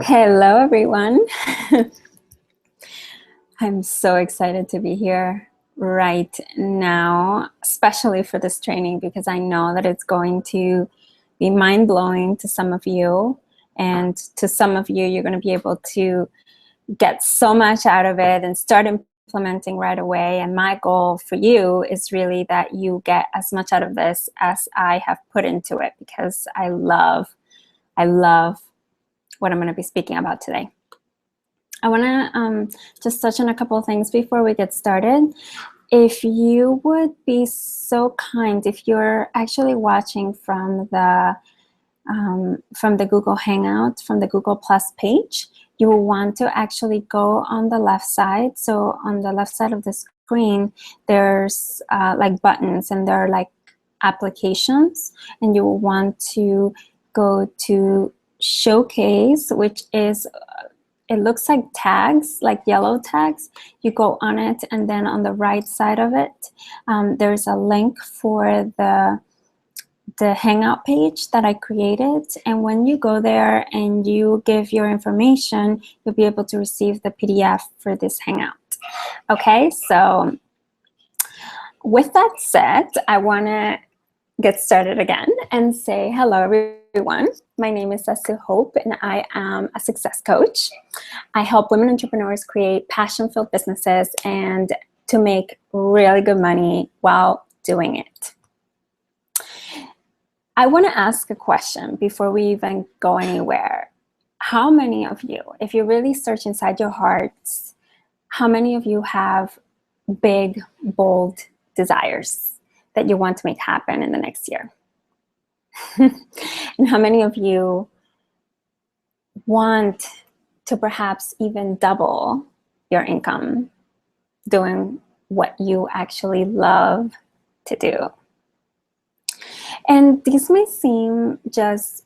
Hello, everyone. I'm so excited to be here right now, especially for this training, because I know that it's going to be mind-blowing to some of you. And to some of you, you're going to be able to get so much out of it and start implementing right away. And my goal for you is really that you get as much out of this as I have put into it, because I love what I'm going to be speaking about today. I want to just touch on a couple of things before we get started. If you would be so kind, if you're actually watching from the Google Hangout, from the Google Plus page, you will want to actually go on the left side. So on the left side of the screen, there's like buttons, and there are like applications, and you will want to go to Showcase, which is it looks like tags, like yellow tags. You go on it, and then on the right side of it, there's a link for the Hangout page that I created. And when you go there and you give your information, you'll be able to receive the PDF for this Hangout. Okay, so with that said, I want to get started again and say hello, everyone. My name is Sasu Hope, and I am a success coach. I help women entrepreneurs create passion-filled businesses and to make really good money while doing it. I want to ask a question before we even go anywhere. How many of you, if you really search inside your hearts, how many of you have big, bold desires that you want to make happen in the next year? And how many of you want to perhaps even double your income doing what you actually love to do? And these may seem just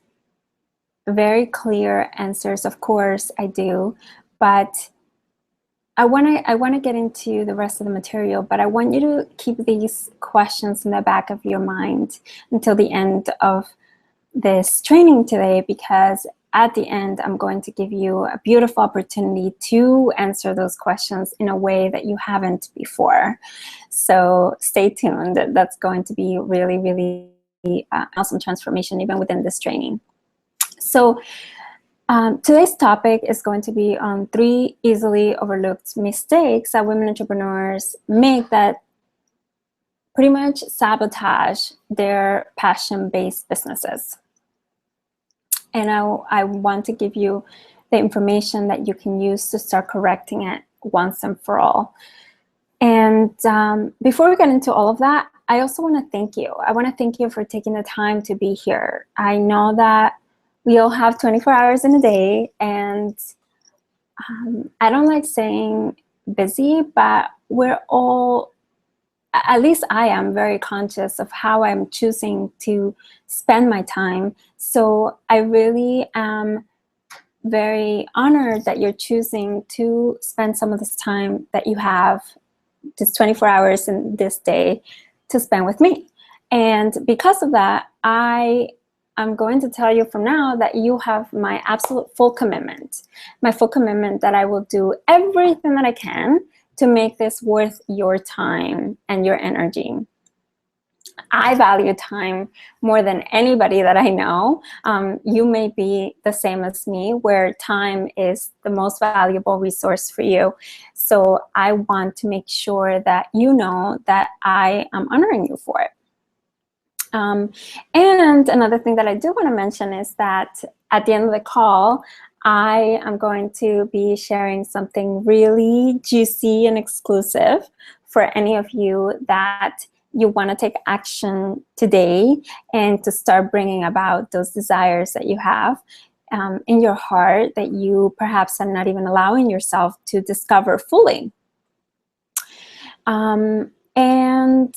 very clear answers. Of course I do, but I want to get into the rest of the material, but I want you to keep these questions in the back of your mind until the end of this training today, because at the end, I'm going to give you a beautiful opportunity to answer those questions in a way that you haven't before. So stay tuned. That's going to be really, really awesome transformation even within this training. So today's topic is going to be on 3 easily overlooked mistakes that women entrepreneurs make that pretty much sabotage their passion-based businesses. And I want to give you the information that you can use to start correcting it once and for all. And before we get into all of that, I also want to thank you. I want to thank you for taking the time to be here. I know that we all have 24 hours in a day, and I don't like saying busy, but we're all, at least I am, very conscious of how I'm choosing to spend my time. So I really am very honored that you're choosing to spend some of this time that you have, just 24 hours in this day, to spend with me. And because of that, I'm going to tell you from now that you have my absolute full commitment, that I will do everything that I can to make this worth your time and your energy. I value time more than anybody that I know. You may be the same as me, where time is the most valuable resource for you. So I want to make sure that you know that I am honoring you for it. And another thing that I do want to mention is that at the end of the call, I am going to be sharing something really juicy and exclusive for any of you that you want to take action today and to start bringing about those desires that you have in your heart that you perhaps are not even allowing yourself to discover fully. And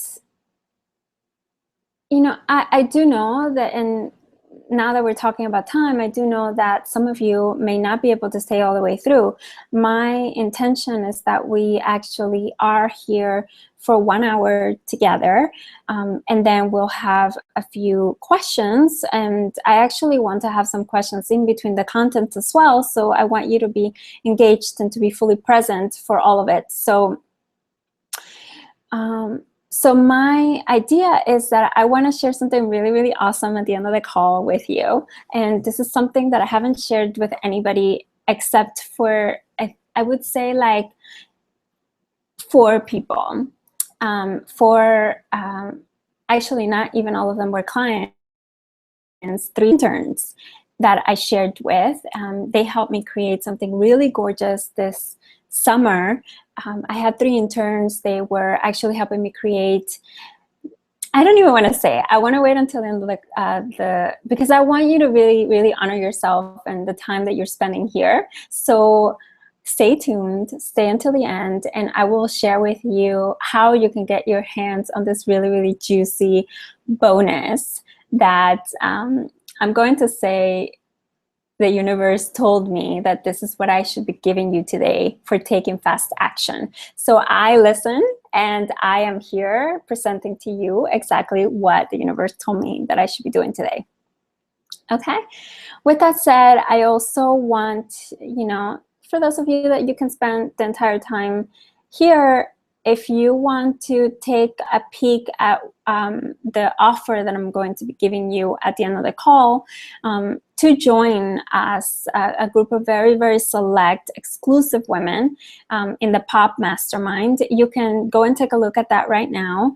you know, I do know that in now that we're talking about time, I do know that some of you may not be able to stay all the way through. My intention is that we actually are here for 1 hour together, and then we'll have a few questions, and I actually want to have some questions in between the content as well, so I want you to be engaged and to be fully present for all of it. So my idea is that I want to share something really, really awesome at the end of the call with you. And this is something that I haven't shared with anybody except for, I would say, like 4 people. Actually, not even all of them were clients, 3 interns that I shared with. They helped me create something really gorgeous this summer. I had 3 interns. They were actually helping me create, I don't even want to say it. I want to wait until the end of because I want you to really, really honor yourself and the time that you're spending here. So stay tuned, stay until the end, and I will share with you how you can get your hands on this really, really juicy bonus that I'm going to say the universe told me that this is what I should be giving you today for taking fast action. So I listen, and I am here presenting to you exactly what the universe told me that I should be doing today. Okay? With that said, I also want, for those of you that you can spend the entire time here, if you want to take a peek at the offer that I'm going to be giving you at the end of the call, to join us, a group of very, very select, exclusive women in the Pop Mastermind, you can go and take a look at that right now.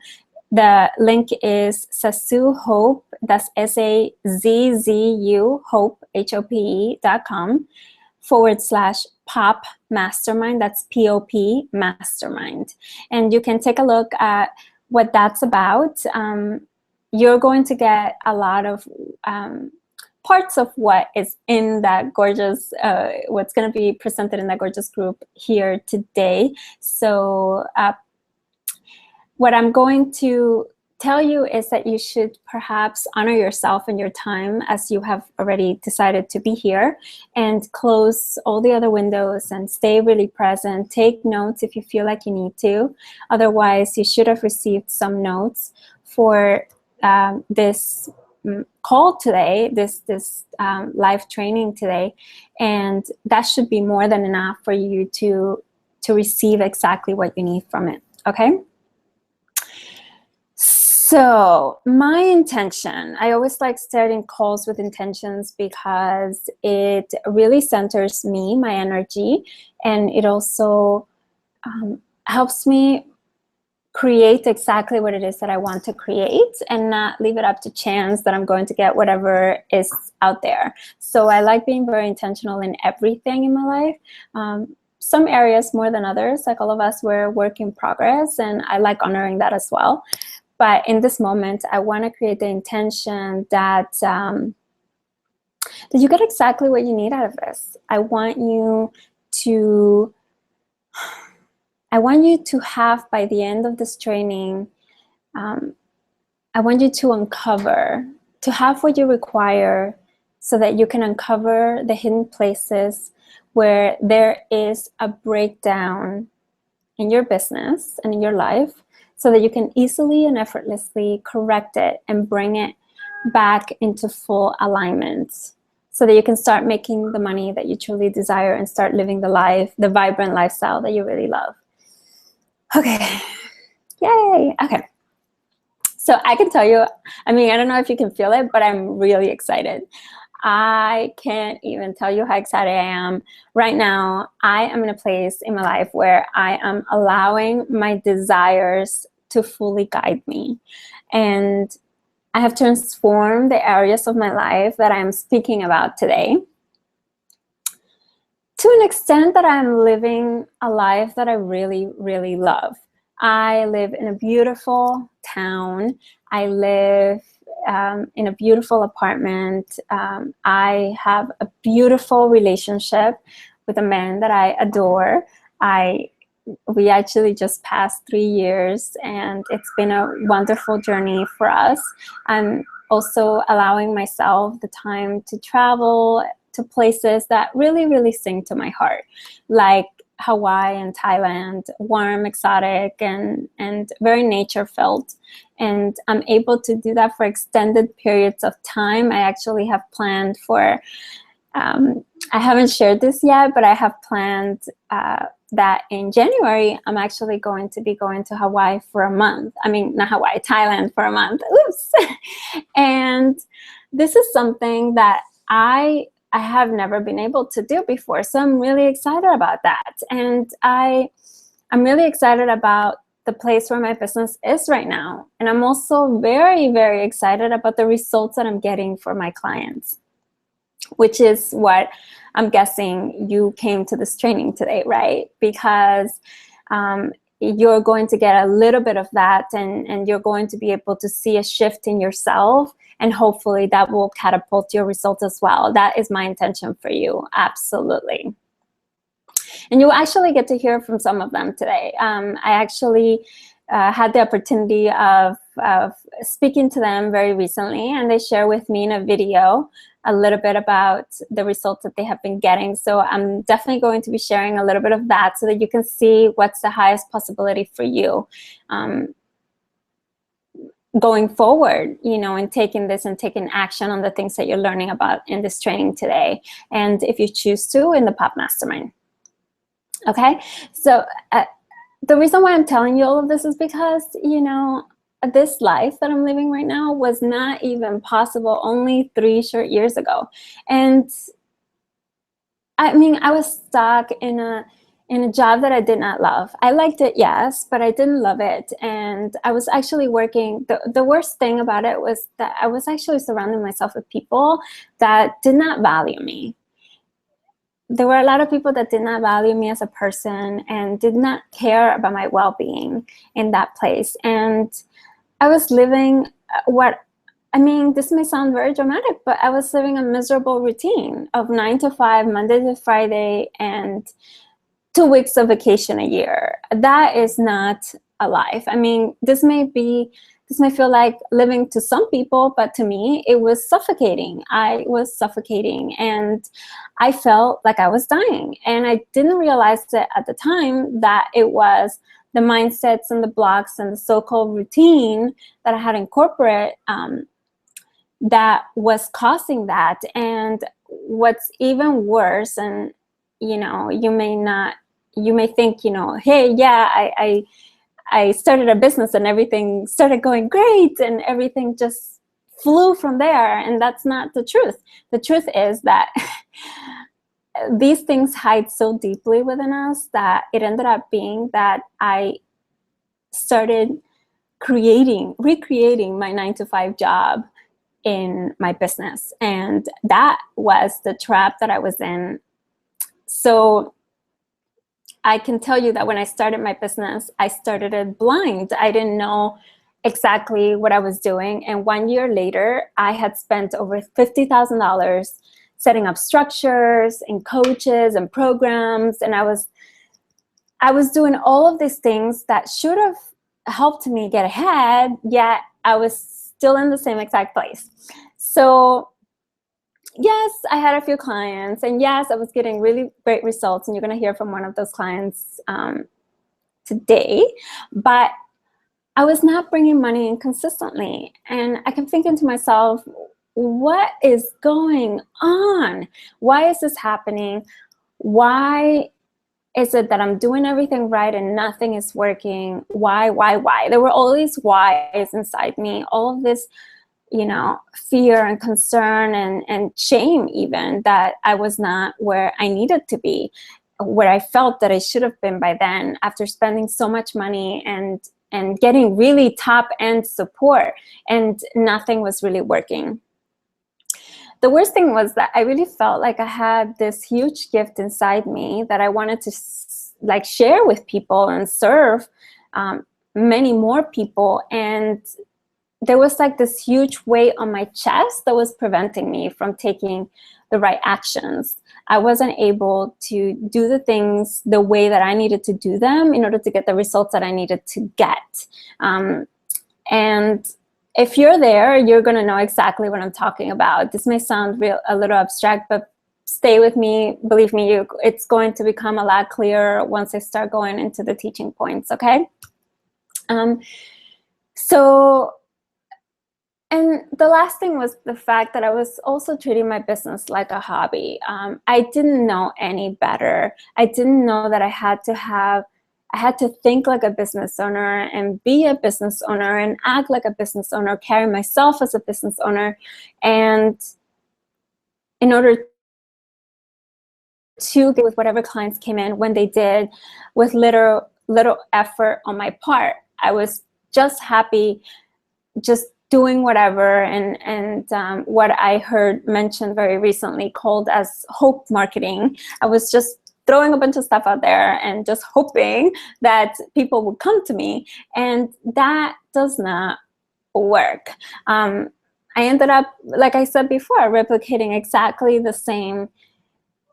The link is Sazzu Hope, that's SAZZU Hope, HOPE.com /Pop Mastermind, that's POP Mastermind. And you can take a look at what that's about. You're going to get a lot of parts of what is in that gorgeous, what's going to be presented in that gorgeous group here today. So what I'm going to tell you is that you should perhaps honor yourself and your time, as you have already decided to be here, and close all the other windows and stay really present. Take notes if you feel like you need to. Otherwise, you should have received some notes for this call today, this live training today, and that should be more than enough for you to receive exactly what you need from it. Okay? So my intention, I always like starting calls with intentions because it really centers me, my energy, and it also helps me create exactly what it is that I want to create and not leave it up to chance that I'm going to get whatever is out there. So I like being very intentional in everything in my life. Some areas more than others, like all of us, we're work in progress, and I like honoring that as well. But in this moment, I want to create the intention that that you get exactly what you need out of this. I want you to have, by the end of this training, I want you to have what you require so that you can uncover the hidden places where there is a breakdown in your business and in your life, so that you can easily and effortlessly correct it and bring it back into full alignment, so that you can start making the money that you truly desire and start living the vibrant lifestyle that you really love. Okay, yay, okay. So I can tell you, I don't know if you can feel it, but I'm really excited. I can't even tell you how excited I am. Right now, I am in a place in my life where I am allowing my desires to fully guide me. And I have transformed the areas of my life that I'm speaking about today to an extent that I'm living a life that I really, really love. I live in a beautiful town. I live in a beautiful apartment. I have a beautiful relationship with a man that I adore. I we actually just passed 3 years, and it's been a wonderful journey for us. I'm also allowing myself the time to travel to places that really, really sing to my heart, like Hawaii and Thailand, warm, exotic, and very nature filled. And I'm able to do that for extended periods of time. I actually have planned for, I haven't shared this yet, but I have planned that in January, I'm actually going to be going to Hawaii for a month. I mean, not Hawaii, Thailand for a month. Oops. And this is something that I have never been able to do before. So I'm really excited about that. And I'm really excited about the place where my business is right now. And I'm also very, very excited about the results that I'm getting for my clients, which is what I'm guessing you came to this training today, right? Because you're going to get a little bit of that, and you're going to be able to see a shift in yourself, and hopefully that will catapult your results as well. That is my intention for you, absolutely. And you actually get to hear from some of them today. I actually had the opportunity of speaking to them very recently, and they share with me in a video a little bit about the results that they have been getting. So I'm definitely going to be sharing a little bit of that so that you can see what's the highest possibility for you going forward, you know, and taking this and taking action on the things that you're learning about in this training today. And if you choose to, in the Pop Mastermind. Okay, so the reason why I'm telling you all of this is because, you know, this life that I'm living right now was not even possible only 3 short years ago. And I mean, I was stuck in a job that I did not love. I liked it, yes, but I didn't love it. And I was actually working, the worst thing about it was that I was actually surrounding myself with people that did not value me. There were a lot of people that did not value me as a person and did not care about my well-being in that place. And I was living this may sound very dramatic, but I was living a miserable routine of 9 to 5, Monday to Friday, and 2 weeks of vacation a year. That is not a life. I mean, this may feel like living to some people, but to me, it was suffocating. I was suffocating, and I felt like I was dying. And I didn't realize that at the time that it was the mindsets and the blocks and the so-called routine that I had in corporate that was causing that. And what's even worse, and you know, you may think, you know, hey, yeah, I started a business and everything started going great and everything just flew from there. And that's not the truth. The truth is that these things hide so deeply within us that it ended up being that I started recreating my 9 to 5 job in my business. And that was the trap that I was in. So I can tell you that when I started my business, I started it blind. I didn't know exactly what I was doing. And 1 year later, I had spent over $50,000 setting up structures and coaches and programs. And I was doing all of these things that should have helped me get ahead, yet I was still in the same exact place. So yes, I had a few clients, and yes, I was getting really great results, and you're going to hear from one of those clients today, but I was not bringing money in consistently. And I kept thinking to myself, what is going on? Why is this happening? Why is it that I'm doing everything right and nothing is working? Why? There were all these whys inside me, all of this, you know, fear and concern and shame even that I was not where I needed to be, where I felt that I should have been by then after spending so much money and getting really top end support, and nothing was really working. The worst thing was that I really felt like I had this huge gift inside me that I wanted to like share with people and serve many more people. And there was like this huge weight on my chest that was preventing me from taking the right actions. I wasn't able to do the things the way that I needed to do them in order to get the results that I needed to get. And if you're there, you're going to know exactly what I'm talking about. This may sound a little abstract, but stay with me. Believe me, it's going to become a lot clearer once I start going into the teaching points, okay? And the last thing was the fact that I was also treating my business like a hobby. I didn't know any better. I didn't know that I had to think like a business owner and be a business owner and act like a business owner, carry myself as a business owner. And in order to get with whatever clients came in when they did, with little effort on my part, I was just happy, just doing whatever, and what I heard mentioned very recently called as hope marketing. I was just throwing a bunch of stuff out there and just hoping that people would come to me, and that does not work. I ended up, like I said before, replicating exactly the same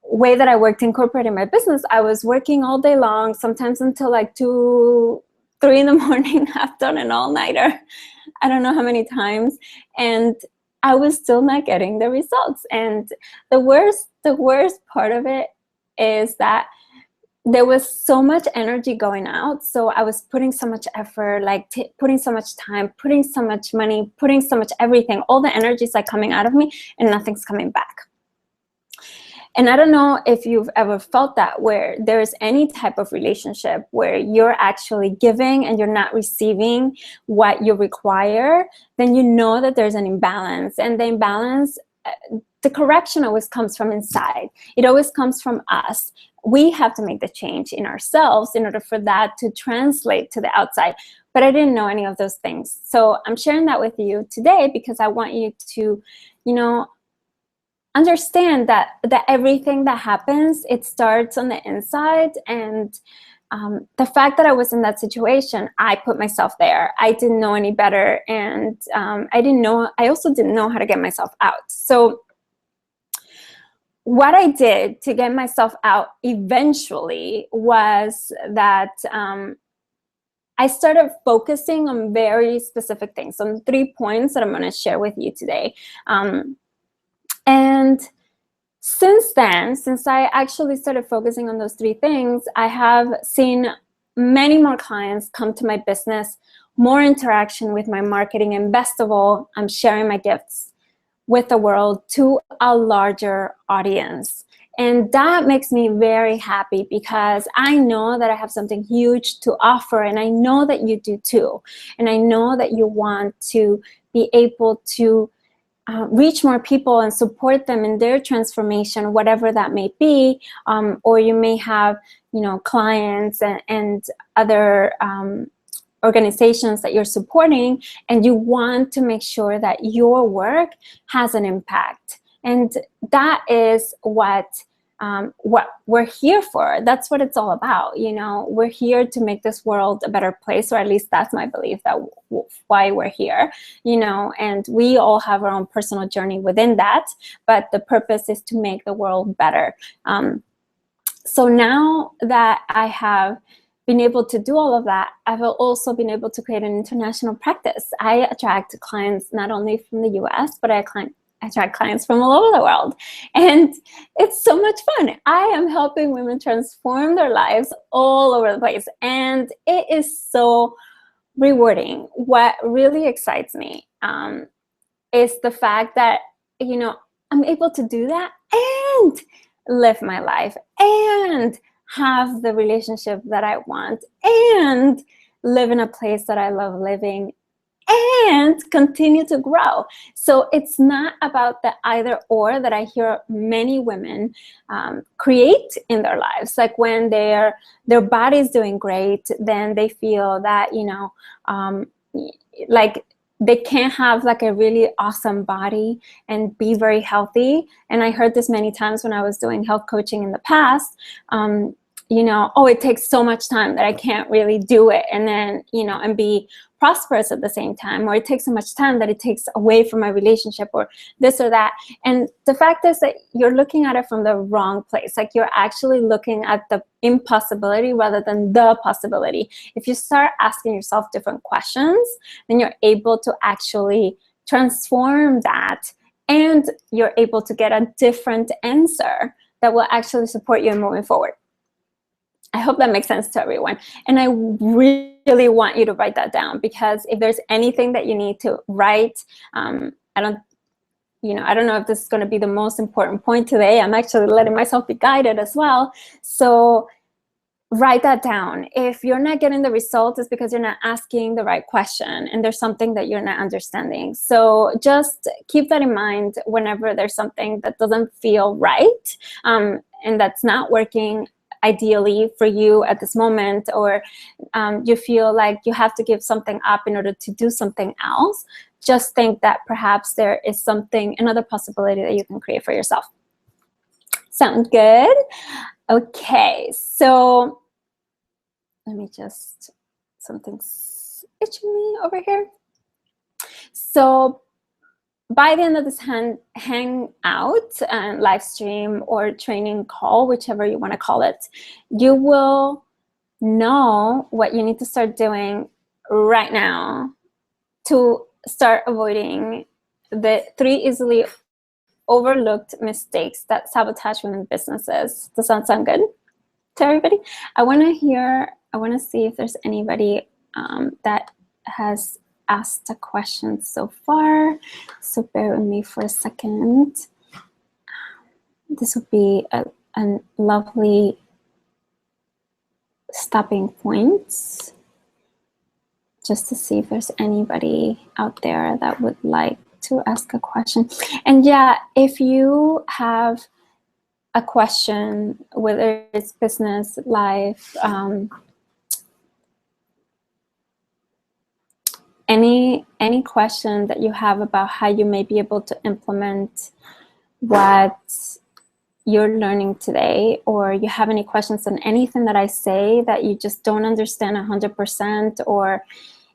way that I worked in corporate in my business. I was working all day long, sometimes until like 2, 3 in the morning. I've done an all-nighter, I don't know how many times, and I was still not getting the results. And the worst part of it is that there was so much energy going out. So I was putting so much effort, like putting so much time, putting so much money, putting so much everything. All the energy is like coming out of me and nothing's coming back. And I don't know if you've ever felt that, where there's any type of relationship where you're actually giving and you're not receiving what you require, then you know that there's an imbalance. And the imbalance, the correction always comes from inside. It always comes from us. We have to make the change in ourselves in order for that to translate to the outside. But I didn't know any of those things. So I'm sharing that with you today because I want you to, understand that everything that happens, it starts on the inside. And the fact that I was in that situation, I put myself there. I didn't know any better. And I also didn't know how to get myself out. So what I did to get myself out eventually was that I started focusing on very specific things, on 3 points that I'm going to share with you today. And since then, since I actually started focusing on those 3 things, I have seen many more clients come to my business, more interaction with my marketing, and best of all, I'm sharing my gifts with the world to a larger audience. And that makes me very happy because I know that I have something huge to offer, and I know that you do too. And I know that you want to be able to reach more people and support them in their transformation, whatever that may be. Or you may have, clients and other organizations that you're supporting, and you want to make sure that your work has an impact. And that is what we're here for. That's what it's all about. We're here to make this world a better place, or at least that's my belief, that why we're here, and we all have our own personal journey within that, but the purpose is to make the world better. So now that I have been able to do all of that, I've also been able to create an international practice. I attract clients not only from the US, but I attract clients from all over the world. And it's so much fun. I am helping women transform their lives all over the place. And it is so rewarding. What really excites me is the fact that, I'm able to do that and live my life and have the relationship that I want and live in a place that I love living and continue to grow. So it's not about the either or that I hear many women create in their lives. Like when their body's doing great, then they feel that, like they can't have like a really awesome body and be very healthy. And I heard this many times when I was doing health coaching in the past. It takes so much time that I can't really do it, and then, and be prosperous at the same time, or it takes so much time that it takes away from my relationship, or this or that. And the fact is that you're looking at it from the wrong place. Like, you're actually looking at the impossibility rather than the possibility. If you start asking yourself different questions, then you're able to actually transform that, and you're able to get a different answer that will actually support you in moving forward. I hope that makes sense to everyone. And I really want you to write that down, because if there's anything that you need to write, I don't know if this is going to be the most important point today. I'm actually letting myself be guided as well. So write that down. If you're not getting the results, it's because you're not asking the right question, and there's something that you're not understanding. So just keep that in mind whenever there's something that doesn't feel right, and that's not working ideally for you at this moment, or you feel like you have to give something up in order to do something else. Just think that perhaps there is something, another possibility that you can create for yourself. Sound good? Okay, so let me just, something's itching me over here. So by the end of this hangout and live stream or training call, whichever you want to call it, you will know what you need to start doing right now to start avoiding the 3 easily overlooked mistakes that sabotage women's businesses. Does that sound good to everybody? I want to see if there's anybody that has asked a question so far. So bear with me for a second. This would be a lovely stopping point, just to see if there's anybody out there that would like to ask a question. And yeah, if you have a question, whether it's business, life, any question that you have about how you may be able to implement what you're learning today, or you have any questions on anything that I say that you just don't understand 100%, or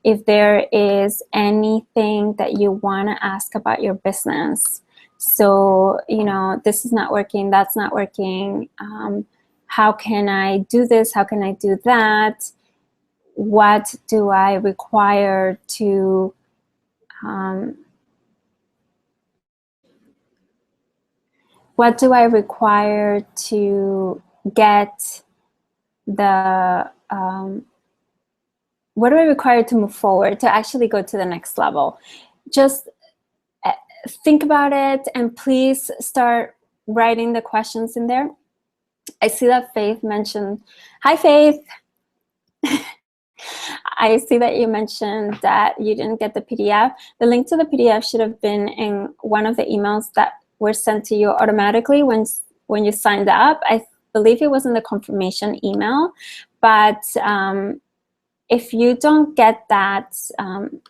if there is anything that you want to ask about your business. So, this is not working, that's not working. How can I do this? How can I do that? What do I require to get the what do I require to move forward, to actually go to the next level? Just think about it, and please start writing the questions in there. I see that Faith mentioned, hi Faith. I see that you mentioned that you didn't get the PDF. The link to the PDF should have been in one of the emails that were sent to you automatically when you signed up. I believe it was in the confirmation email. But if you don't get that, you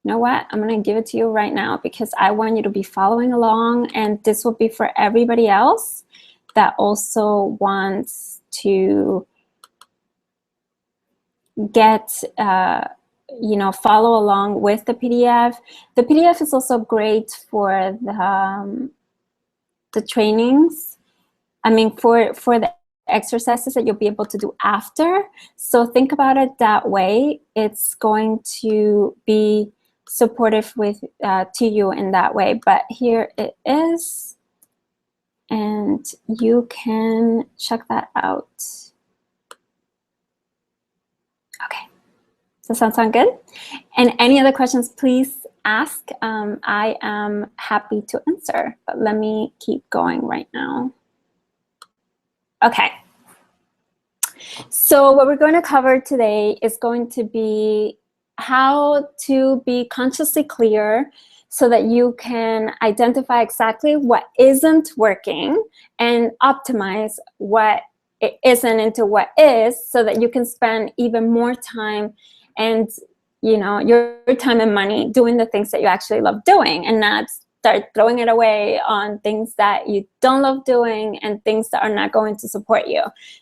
know what? I'm going to give it to you right now, because I want you to be following along, and this will be for everybody else that also wants to get, follow along with the PDF. The PDF is also great for the trainings. I mean, for the exercises that you'll be able to do after. So think about it that way. It's going to be supportive to you in that way. But here it is, and you can check that out. Okay, does that sound good? And any other questions, please ask. I am happy to answer, but let me keep going right now. Okay. So what we're going to cover today is going to be how to be consciously clear so that you can identify exactly what isn't working and optimize what it isn't into what is, so that you can spend even more time and your time and money doing the things that you actually love doing, and not start throwing it away on things that you don't love doing and things that are not going to support you.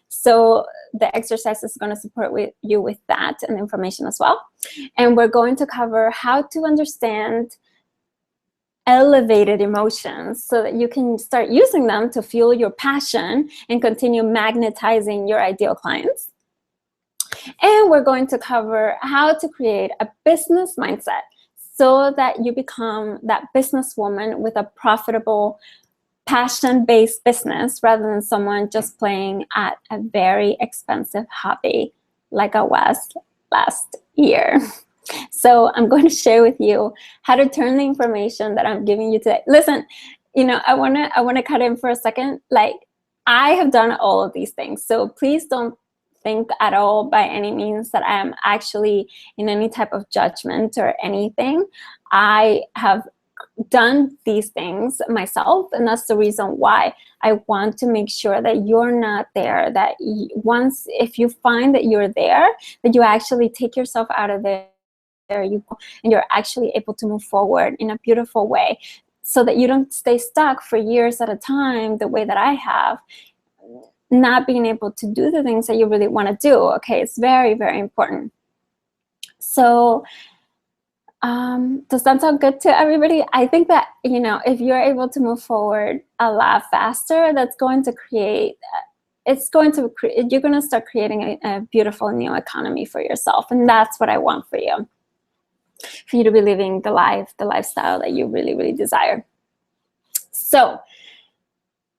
So the exercise is going to support you with that and information as well. And we're going to cover how to understand elevated emotions so that you can start using them to fuel your passion and continue magnetizing your ideal clients. And we're going to cover how to create a business mindset so that you become that businesswoman with a profitable, passion-based business rather than someone just playing at a very expensive hobby like I was last year. So I'm going to share with you how to turn the information that I'm giving you today. Listen, I want to cut in for a second. Like, I have done all of these things. So please don't think at all by any means that I am actually in any type of judgment or anything. I have done these things myself, and that's the reason why I want to make sure that you're not there, that if you find that you're there, that you actually take yourself out of there, and you're actually able to move forward in a beautiful way so that you don't stay stuck for years at a time the way that I have, not being able to do the things that you really want to do. Okay, it's very, very important. So does that sound good to everybody? I think that, if you're able to move forward a lot faster, that's going to create, you're going to start creating a beautiful new economy for yourself. And that's what I want for you to be living the lifestyle that you really, really desire. So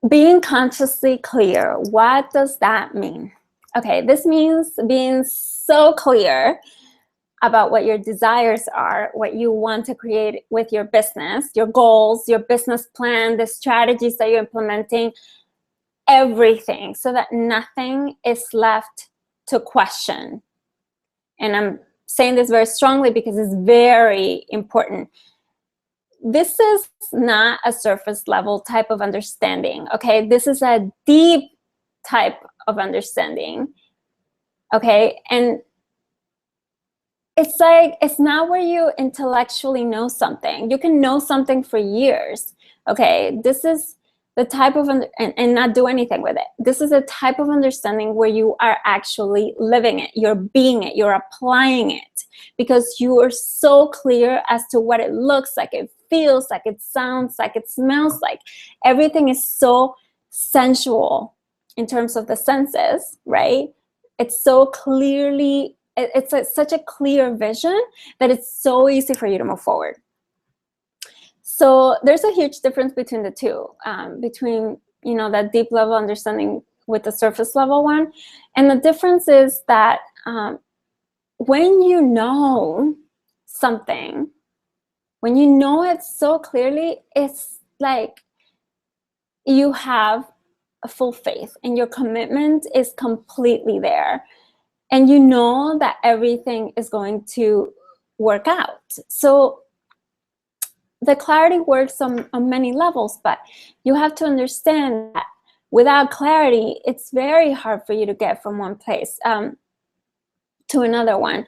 being consciously clear, what does that mean? Okay, this means being so clear about what your desires are, what you want to create with your business, your goals, your business plan, the strategies that you're implementing, everything, so that nothing is left to question. And I'm saying this very strongly because it's very important. This is not a surface level type of understanding, okay? This is a deep type of understanding, okay? And it's like, it's not where you intellectually know something. You can know something for years, okay? This is the type of, and not do anything with it. This is a type of understanding where you are actually living it, you're being it, you're applying it, because you are so clear as to what it looks like, it feels like, it sounds like, it smells like. Everything is so sensual in terms of the senses, right? It's so clearly, it's such a clear vision that it's so easy for you to move forward. So there's a huge difference between the two, between, that deep level understanding with the surface level one. And the difference is that when you know something, when you know it so clearly, it's like you have a full faith and your commitment is completely there. And you know that everything is going to work out. So the clarity works on many levels, but you have to understand that without clarity, it's very hard for you to get from one place to another one.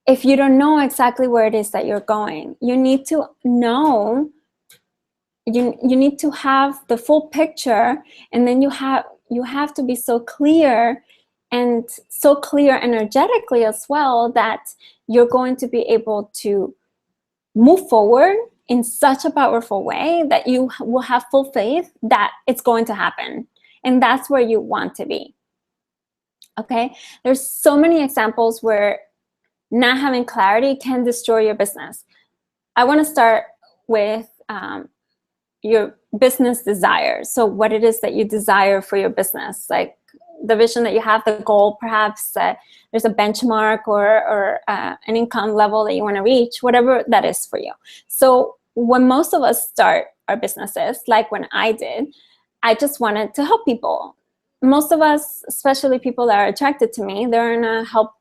If you don't know exactly where it is that you're going, you need to know, you need to have the full picture, and then you have to be so clear, and so clear energetically as well, that you're going to be able to move forward in such a powerful way that you will have full faith that it's going to happen. And that's where you want to be. Okay? There's so many examples where not having clarity can destroy your business. I want to start with your business desires. So what it is that you desire for your business, like the vision that you have, the goal, perhaps there's a benchmark or an income level that you want to reach, whatever that is for you. So when most of us start our businesses, like when I did, I just wanted to help people. Most of us, especially people that are attracted to me, they're in a help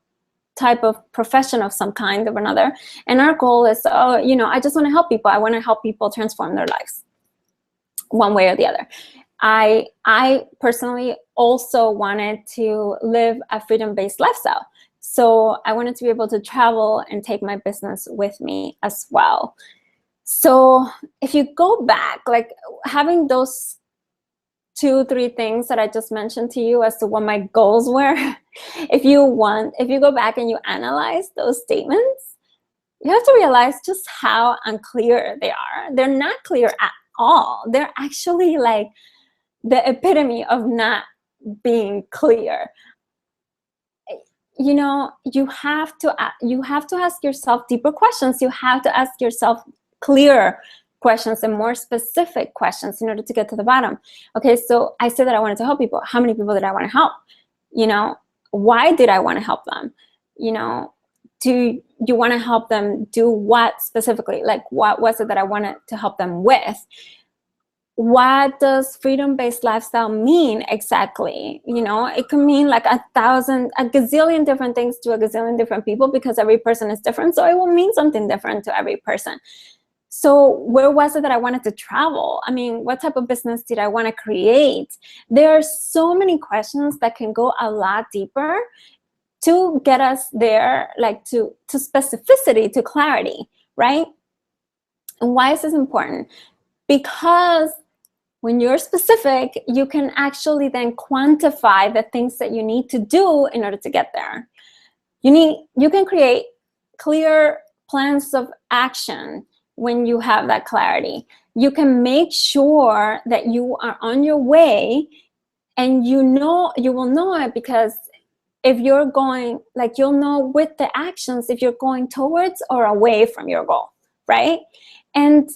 type of profession of some kind or another. And our goal is, I just want to help people. I want to help people transform their lives one way or the other. I personally also wanted to live a freedom-based lifestyle. So I wanted to be able to travel and take my business with me as well. So if you go back, like having those 2-3 things that I just mentioned to you as to what my goals were, if you go back and you analyze those statements, you have to realize just how unclear they are. They're not clear at all. They're actually like the epitome of not being clear. You know, you have to ask yourself deeper questions. You have to ask yourself clearer questions and more specific questions in order to get to the bottom. Okay, so I said that I wanted to help people. How many people did I want to help? You know, why did I want to help them? You know, do you want to help them do what specifically? Like, what was it that I wanted to help them with? What does freedom-based lifestyle mean exactly? You know, it can mean like a gazillion different things to a gazillion different people, because every person is different. So it will mean something different to every person. So where was it that I wanted to travel? I mean, what type of business did I want to create? There are so many questions that can go a lot deeper to get us there, like to specificity, to clarity, right? And why is this important? Because when you're specific, you can actually then quantify the things that you need to do in order to get there. You can create clear plans of action when you have that clarity. You can make sure that you are on your way, and you will know it, because if you're going, like, you'll know with the actions if you're going towards or away from your goal, right? And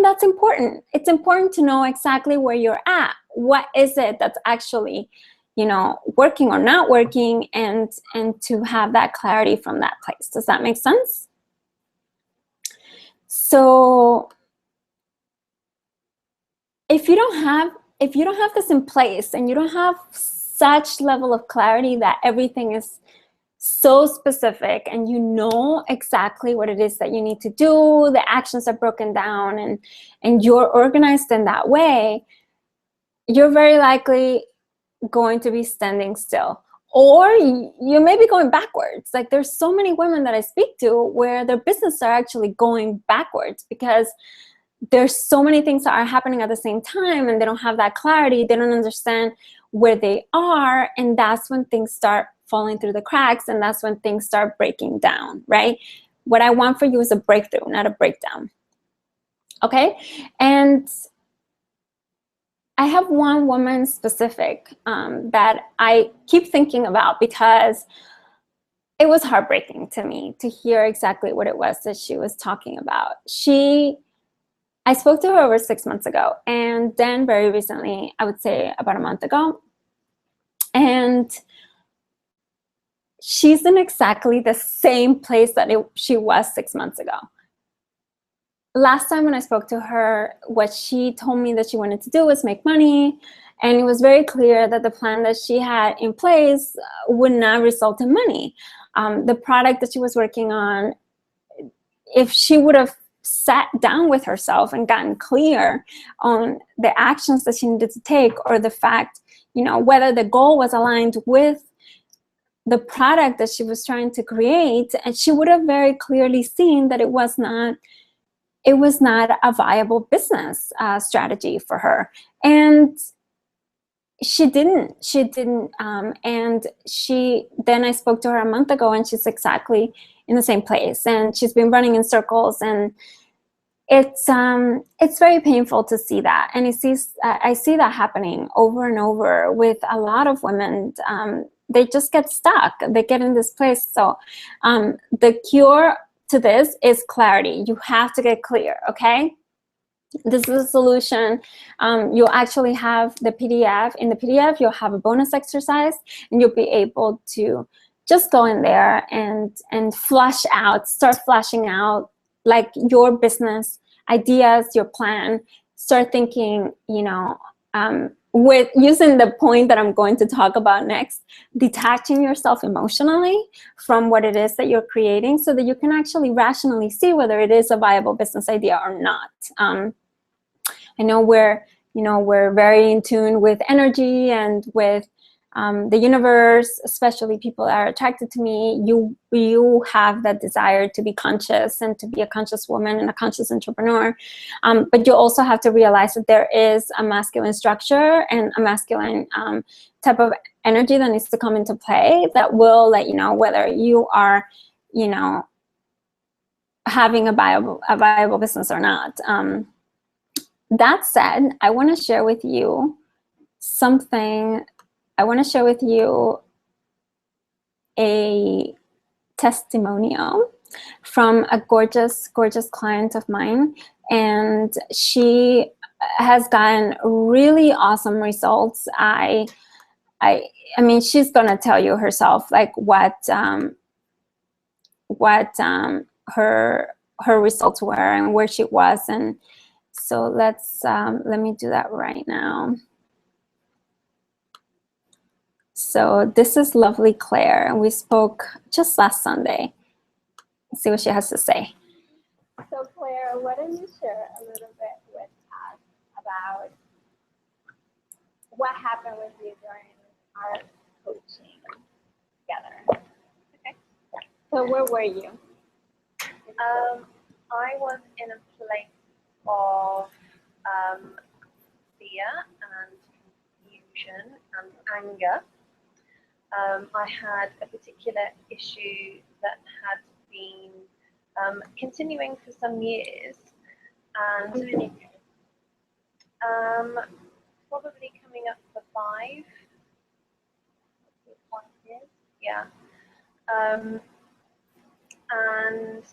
that's important. It's important to know exactly where you're at. What is it that's actually, you know, working or not working, and to have that clarity from that place. Does that make sense? So if you don't have this in place, and you don't have such level of clarity that everything is so specific, and you know exactly what it is that you need to do, the actions are broken down, and you're organized in that way, you're very likely going to be standing still, or you may be going backwards. Like, there's so many women that I speak to where their business are actually going backwards, because there's so many things that are happening at the same time, and they don't have that clarity. They don't understand where they are, and that's when things start falling through the cracks, and that's when things start breaking down, right? What I want for you is a breakthrough, not a breakdown. Okay? And I have one woman specific that I keep thinking about, because it was heartbreaking to me to hear exactly what it was that she was talking about. I spoke to her over 6 months ago, and then very recently, I would say about a month ago, and she's in exactly the same place that she was 6 months ago. Last time when I spoke to her, what she told me that she wanted to do was make money, and it was very clear that the plan that she had in place would not result in money. The product that she was working on, if she would have sat down with herself and gotten clear on the actions that she needed to take, or the fact, you know, whether the goal was aligned with the product that she was trying to create, and she would have very clearly seen that it was not a viable business strategy for her. And she didn't. And then I spoke to her a month ago, and she's exactly in the same place, and she's been running in circles, and it's very painful to see that. And I see that happening over and over with a lot of women. They just get stuck. They get in this place. So the cure to this is clarity. You have to get clear, okay? This is a solution. You'll actually have the PDF. In the PDF, you'll have a bonus exercise, and you'll be able to just go in there and start flashing out like your business ideas, your plan. Start thinking, you know, with using the point that I'm going to talk about next, detaching yourself emotionally from what it is that you're creating, so that you can actually rationally see whether it is a viable business idea or not. I know we're very in tune with energy and with the universe, especially people that are attracted to me, you have that desire to be conscious and to be a conscious woman and a conscious entrepreneur. But you also have to realize that there is a masculine structure and a masculine type of energy that needs to come into play that will let you know whether you are, you know, having a viable business or not. That said, I want to share with you something. I want to share with you a testimonial from a gorgeous, gorgeous client of mine. And she has gotten really awesome results. I mean, she's gonna tell you herself like what her results were and where she was. And so let me do that right now. So this is lovely Claire, and we spoke just last Sunday. Let's see what she has to say. So Claire, why don't you share a little bit with us about what happened with you during our coaching together? Okay. So where were you? I was in a place of fear and confusion and anger. I had a particular issue that had been continuing for some years, and probably coming up for 5 years. Yeah. And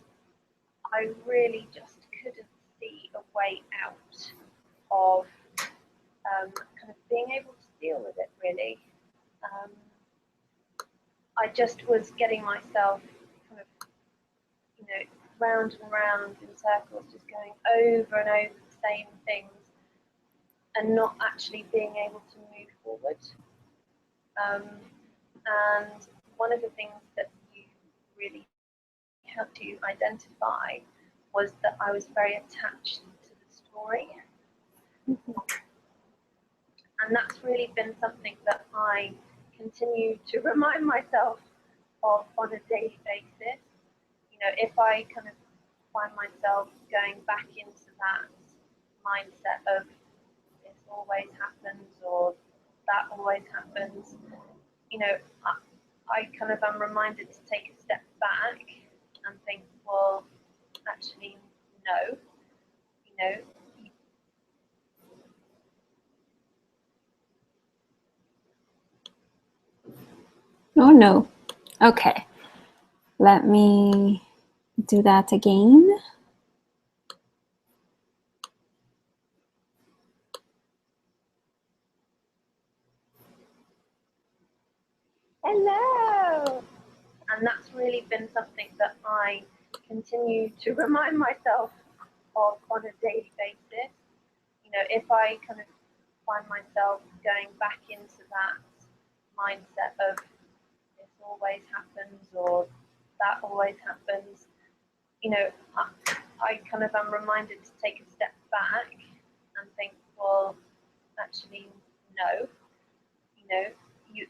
I really just couldn't see a way out of kind of being able to deal with it, really. I just was getting myself kind of, you know, round and round in circles, just going over and over the same things and not actually being able to move forward. And one of the things that you really helped you identify was that I was very attached to the story. And that's really been something that I continue to remind myself of on a daily basis. You know, if I kind of find myself going back into that mindset of this always happens or that always happens, you know, I kind of am reminded to take a step back and think, well, actually, no, you know. Oh no. Okay. Let me do that again. Hello. And that's really been something that I continue to remind myself of on a daily basis. You know, if I kind of find myself going back into that mindset of this always happens or that always happens, you know, I kind of am reminded to take a step back and think, well, actually, no, you know,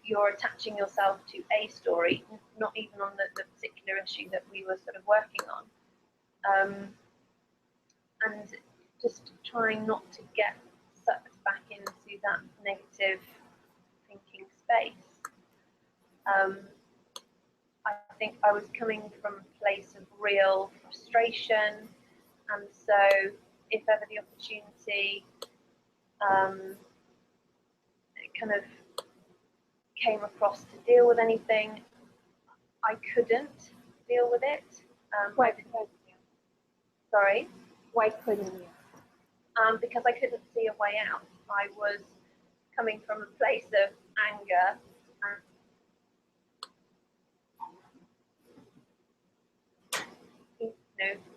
you're attaching yourself to a story, not even on the particular issue that we were sort of working on. And just trying not to get sucked back into that negative thinking space. I think I was coming from a place of real frustration, and so if ever the opportunity kind of came across to deal with anything, I couldn't deal with it. Why couldn't you? Sorry? Why couldn't you? Because I couldn't see a way out. I was coming from a place of anger and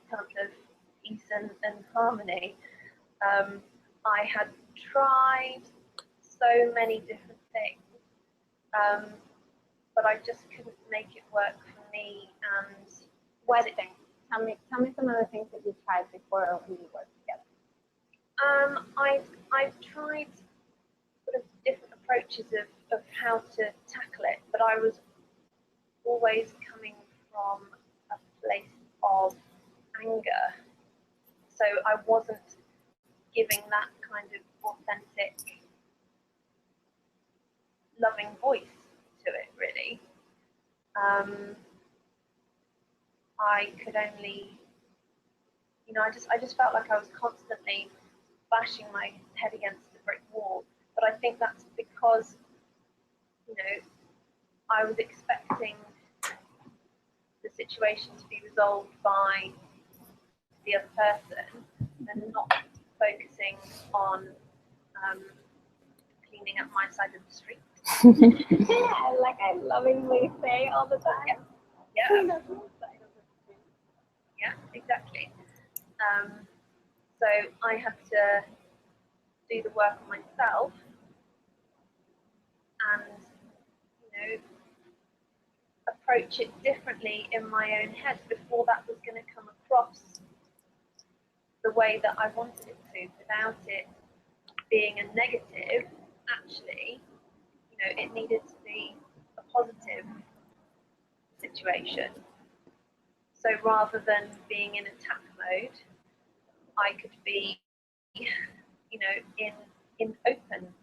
kind of peace and harmony. I had tried so many different things, but I just couldn't make it work for me. And what things? Tell me some of the things that you tried before we worked together. I've tried sort of different approaches of how to tackle it, but I was always coming from a place of anger. So I wasn't giving that kind of authentic, loving voice to it, really. I could only, I just felt like I was constantly bashing my head against the brick wall. But I think that's because, I was expecting the situation to be resolved by the other person and not focusing on cleaning up my side of the street. Like I lovingly say all the time. Yeah. Clean up my side of the street. Yeah, exactly. So I had to do the work on myself and, approach it differently in my own head before that was going to come across the way that I wanted it to, without it being a negative. Actually, it needed to be a positive situation. So rather than being in attack mode, I could be, in open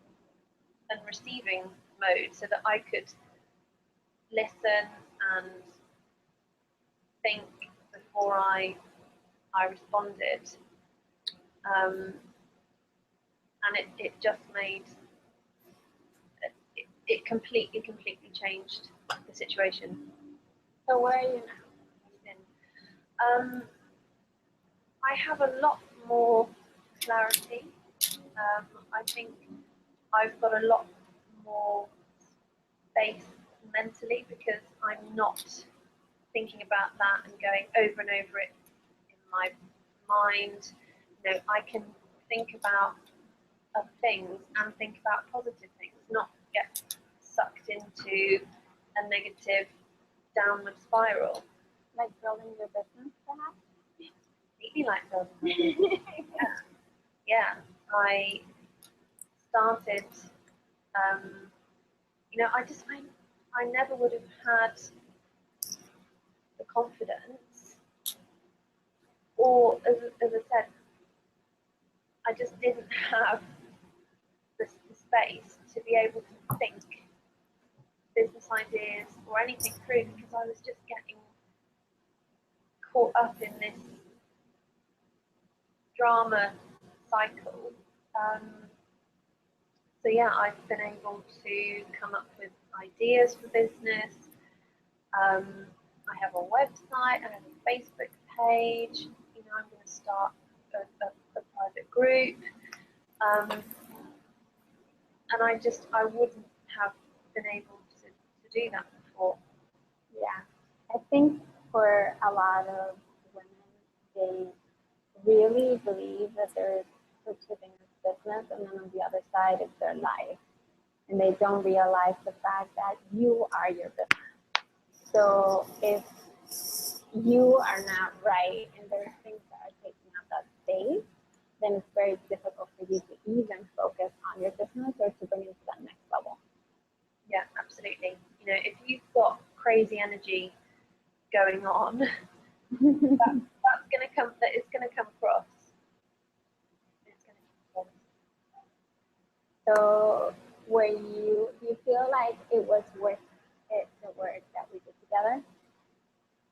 and receiving mode, so that I could listen and think before I responded. And it just made it completely changed the situation. So where are you now? I have a lot more clarity. I think I've got a lot more space mentally, because I'm not thinking about that and going over and over it in my mind. I can think about other things and think about positive things, not get sucked into a negative downward spiral. Like building your business, perhaps? Completely like building. Yeah. I started, I never would have had the confidence, or as I said, I just didn't have the space to be able to think business ideas or anything through, because I was just getting caught up in this drama cycle. So yeah, I've been able to come up with ideas for business. I have a website, I have a Facebook page. I'm going to start a private group. And I wouldn't have been able to do that before. Yeah, I think for a lot of women, they really believe that there is such a thing as business, and then on the other side, it's their life. And they don't realize the fact that you are your business. So if you are not right and there's things that are taking up that space, then it's very difficult for you to even focus on your business or to bring it to that next level. Yeah, absolutely. If you've got crazy energy going on, that's going to come. That is going to come across. It's going to come across. So, do you feel like it was worth it, the work that we did together?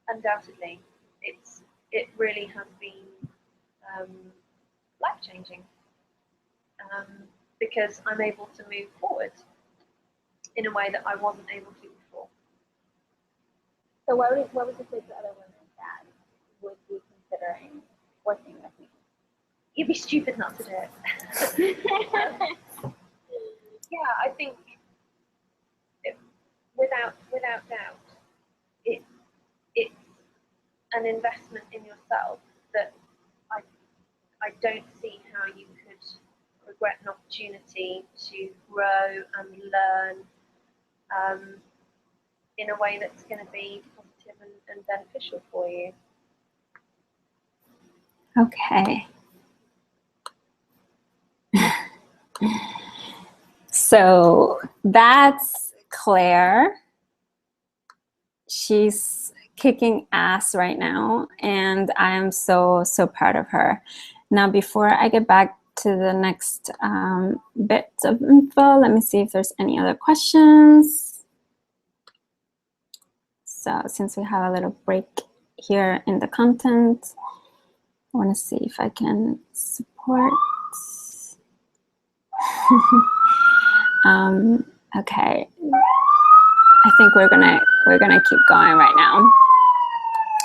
Undoubtedly, it really has been life changing, because I'm able to move forward in a way that I wasn't able to before. So what would you say to other women that would be considering working with me? You'd be stupid not to do it. Yeah, I think without doubt, it's an investment in yourself that I don't see how you could regret an opportunity to grow and learn in a way that's going to be positive and beneficial for you. Okay. So that's Claire. She's kicking ass right now, and I am so proud of her. Now, before I get back to the next bit of info, let me see if there's any other questions. So since we have a little break here in the content, I want to see if I can support. Okay, I think we're gonna keep going right now.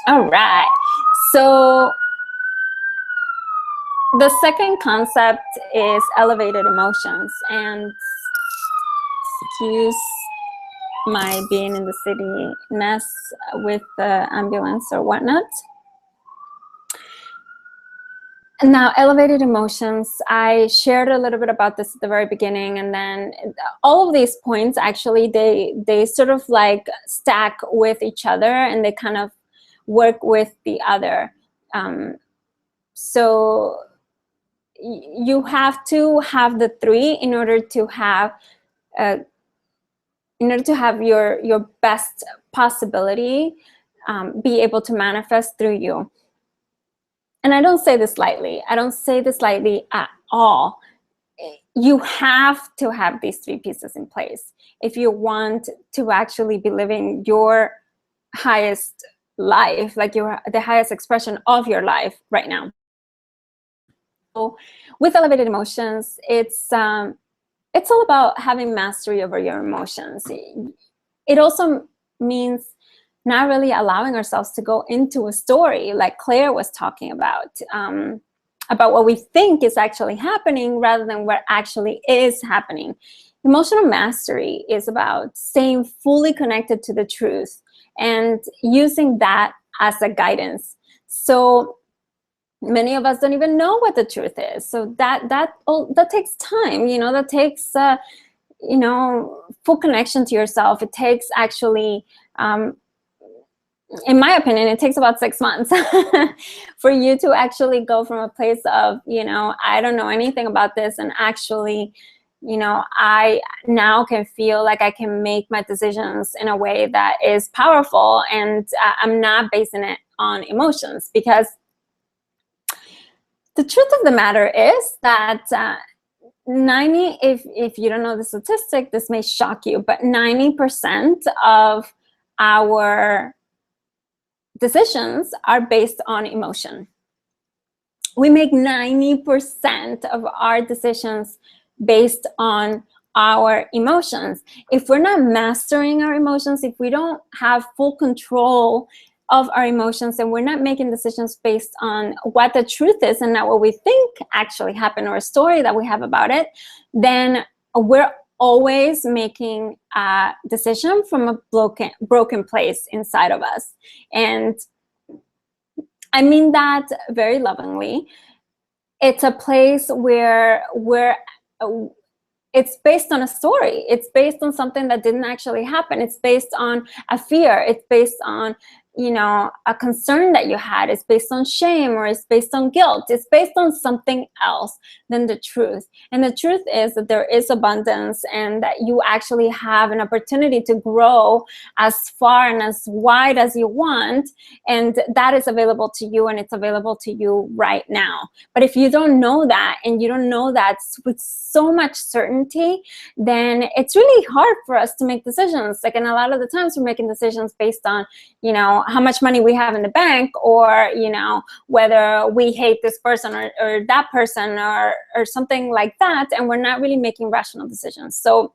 All right, so the second concept is elevated emotions, and excuse my being in the city mess with the ambulance or whatnot. Now, elevated emotions, I shared a little bit about this at the very beginning, and then all of these points actually they sort of like stack with each other, and they kind of work with the other. So you have to have the three in order to have your best possibility be able to manifest through you. And I don't say this lightly. I don't say this lightly at all. You have to have these three pieces in place if you want to actually be living your highest life, like the highest expression of your life right now. So with elevated emotions, it's all about having mastery over your emotions. It also means not really allowing ourselves to go into a story like Claire was talking about what we think is actually happening rather than what actually is happening. Emotional mastery is about staying fully connected to the truth and using that as a guidance. So many of us don't even know what the truth is. So that takes time, that takes full connection to yourself. It takes actually in my opinion, it takes about 6 months for you to actually go from a place of, I don't know anything about this, and actually, I now can feel like I can make my decisions in a way that is powerful, and I'm not basing it on emotions. Because the truth of the matter is that 90, if you don't know the statistic, this may shock you, but 90% of our decisions are based on emotion. We make 90% of our decisions based on our emotions. If we're not mastering our emotions, if we don't have full control of our emotions, and we're not making decisions based on what the truth is and not what we think actually happened or a story that we have about it, then we're always making a decision from a broken place inside of us. And I mean that very lovingly. It's a place where it's based on a story. It's based on something that didn't actually happen. It's based on a fear. It's based on, a concern that you had. It's based on shame, or it's based on guilt. It's based on something else than the truth. And the truth is that there is abundance, and that you actually have an opportunity to grow as far and as wide as you want. And that is available to you, and it's available to you right now. But if you don't know that, and you don't know that with so much certainty, then it's really hard for us to make decisions. Like, and a lot of the times we're making decisions based on, how much money we have in the bank, or, whether we hate this person or that person or something like that. And we're not really making rational decisions. So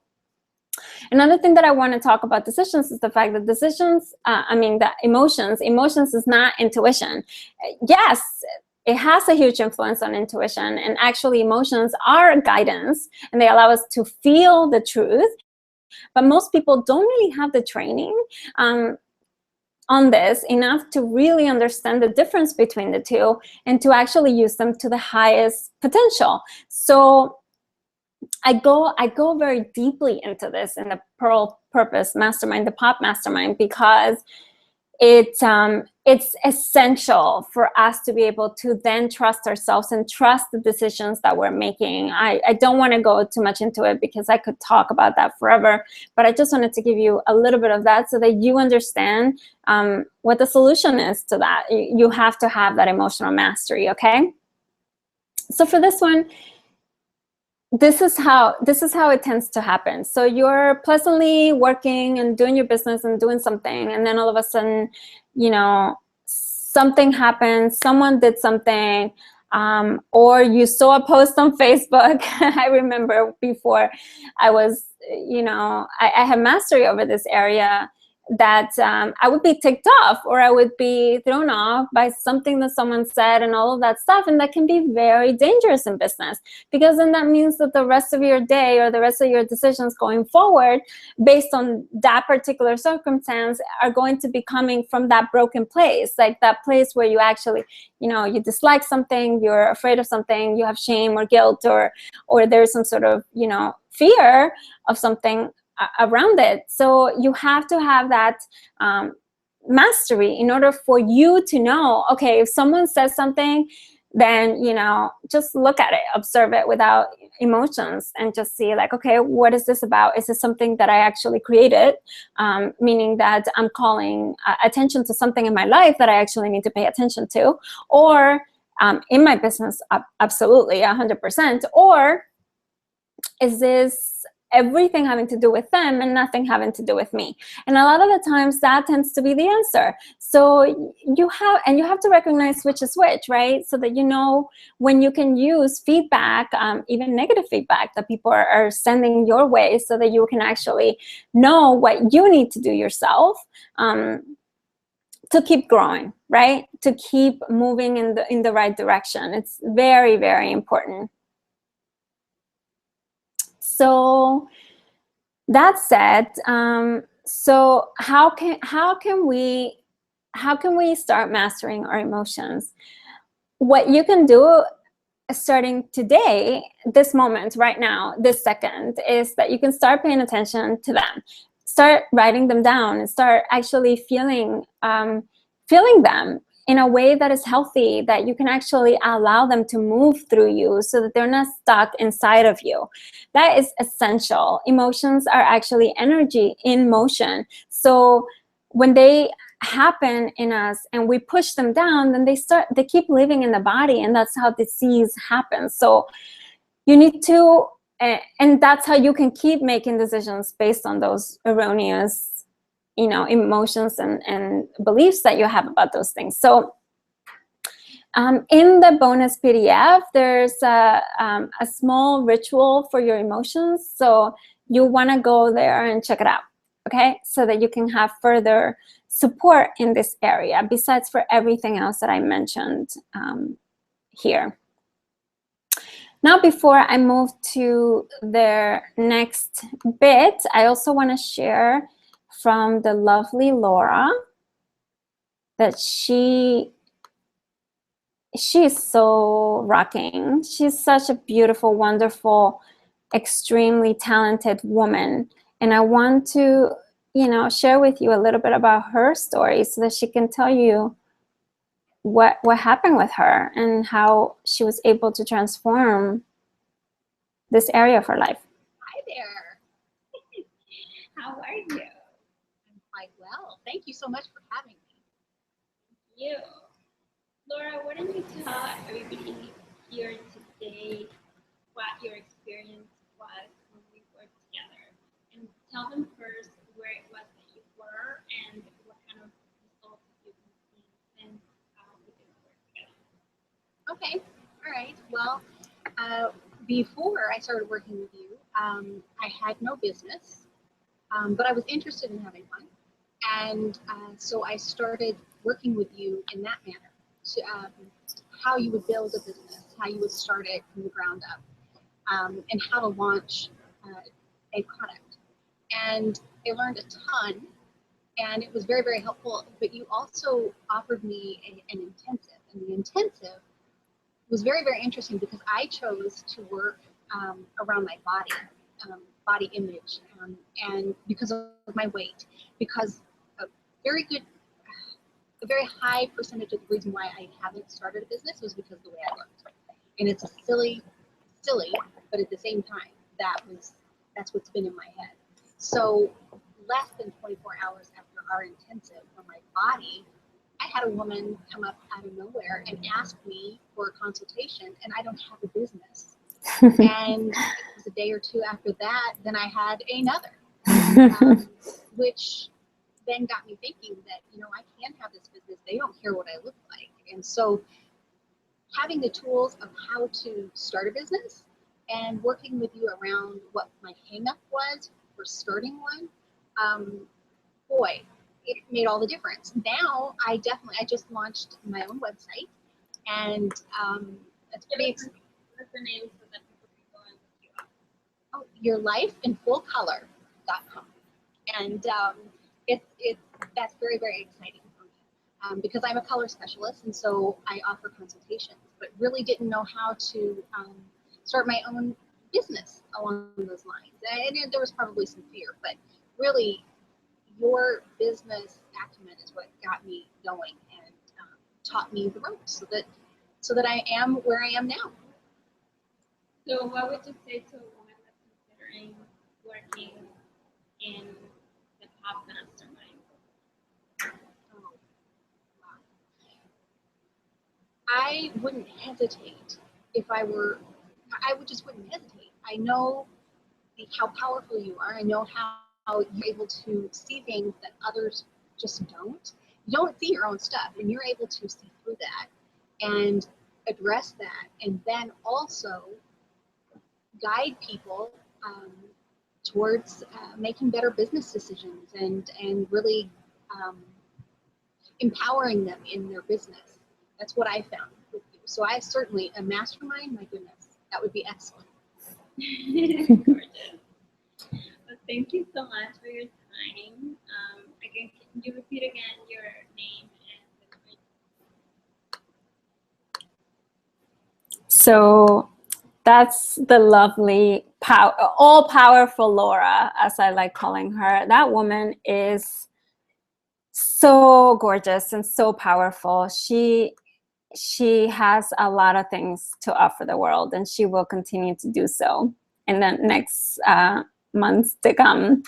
another thing that I want to talk about decisions is the fact that that emotions is not intuition. Yes, it has a huge influence on intuition, and actually emotions are guidance, and they allow us to feel the truth. But most people don't really have the training on this enough to really understand the difference between the two, and to actually use them to the highest potential. So I go very deeply into this in the Pearl Purpose Mastermind, the Pop Mastermind, because it's essential for us to be able to then trust ourselves and trust the decisions that we're making. I don't want to go too much into it because I could talk about that forever, but I just wanted to give you a little bit of that so that you understand what the solution is to that. You have to have that emotional mastery, okay? So for this one, this is how it tends to happen. So you're pleasantly working and doing your business and doing something, and then all of a sudden, you know, something happens, someone did something, or you saw a post on Facebook. I remember before I was, you know, I had mastery over this area, that I would be ticked off or I would be thrown off by something that someone said and all of that stuff. And that can be very dangerous in business, because then that means that the rest of your day or the rest of your decisions going forward based on that particular circumstance are going to be coming from that broken place, like that place where you actually, you know, you dislike something, you're afraid of something, you have shame or guilt, or there's some sort of, you know, fear of something around it. So you have to have that mastery in order for you to know, okay, if someone says something, then, you know, just look at it, observe it without emotions, and just see like, okay, what is this about? Is this something that I actually created? Meaning that I'm calling attention to something in my life that I actually need to pay attention to, or in my business, absolutely 100%, or is this everything having to do with them and nothing having to do with me? And a lot of the times that tends to be the answer. So you have to recognize which is which, right? So that you know when you can use feedback, even negative feedback that people are sending your way, so that you can actually know what you need to do yourself to keep growing, right? To keep moving in the right direction. It's very, very important. So that said, so how can we start mastering our emotions? What you can do starting today, this moment, right now, this second, is that you can start paying attention to them. Start writing them down and start actually feeling them in a way that is healthy, that you can actually allow them to move through you so that they're not stuck inside of you. That is essential. Emotions are actually energy in motion. So when they happen in us and we push them down, then they keep living in the body, and that's how disease happens. So you need to, and that's how you can keep making decisions based on those erroneous, you know, emotions and beliefs that you have about those things. So in the bonus PDF, there's a small ritual for your emotions. So you want to go there and check it out, okay? So that you can have further support in this area, besides for everything else that I mentioned here. Now, before I move to the next bit, I also want to share from the lovely Laura that she is so rocking. She's such a beautiful, wonderful, extremely talented woman. And I want to, you know, share with you a little bit about her story so that she can tell you what happened with her and how she was able to transform this area of her life. Hi there. How are you? I'm quite well. Thank you so much for having me. Thank you. Laura, why don't you tell everybody here today what your experience was when we worked together, and tell them first where it was that you were and what kind of results you've been seeing since we did work together. Okay. All right. Well, before I started working with you, I had no business, but I was interested in having one. And so I started working with you in that manner, to how you would build a business, how you would start it from the ground up, and how to launch a product. And I learned a ton, and it was very, very helpful. But you also offered me an intensive, and the intensive was very, very interesting because I chose to work around my body, body image, and because of my weight, because a very good a very high percentage of the reason why I haven't started a business was because of the way I looked. And it's a silly, but at the same time, that's what's been in my head. So less than 24 hours after our intensive on my body, I had a woman come up out of nowhere and ask me for a consultation, and I don't have a business. And it was a day or two after that, then I had another, which then got me thinking that, I can have this business. They don't care what I look like. And so having the tools of how to start a business and working with you around what my hang up was for starting one, boy, it made all the difference. Now I just launched my own website, and it's pretty exciting. What's the name so that people can go and look you up? Oh, yourlifeinfullcolor.com. And that's very, very exciting for me because I'm a color specialist, and so I offer consultations, but really didn't know how to start my own business along those lines. And there was probably some fear, but really your business acumen is what got me going and taught me the ropes so that I am where I am now. So what would you say to a woman that's considering working in the pop mastermind? Oh, wow. I wouldn't hesitate I just wouldn't hesitate. I know how powerful you are. I know how you're able to see things that others just don't. You don't see your own stuff, and you're able to see through that and address that, and then also guide people towards making better business decisions and really empowering them in their business. That's what I found with you. So I certainly, a mastermind, my goodness, that would be excellent. Gorgeous. Well, thank you so much for your time. Again, can you repeat again your name and the So that's the lovely, all-powerful Laura, as I like calling her. That woman is so gorgeous and so powerful. She has a lot of things to offer the world, and she will continue to do so in the next months to come.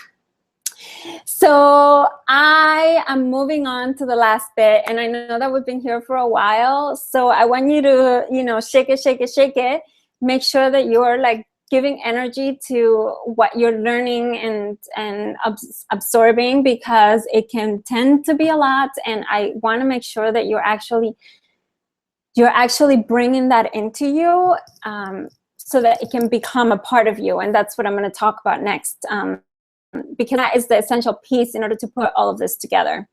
So I am moving on to the last bit, and I know that we've been here for a while, so I want you to, shake it. Make sure that you're like giving energy to what you're learning and absorbing, because it can tend to be a lot, and I want to make sure that you're actually bringing that into you so that it can become a part of you. And that's what I'm going to talk about next, because that is the essential piece in order to put all of this together.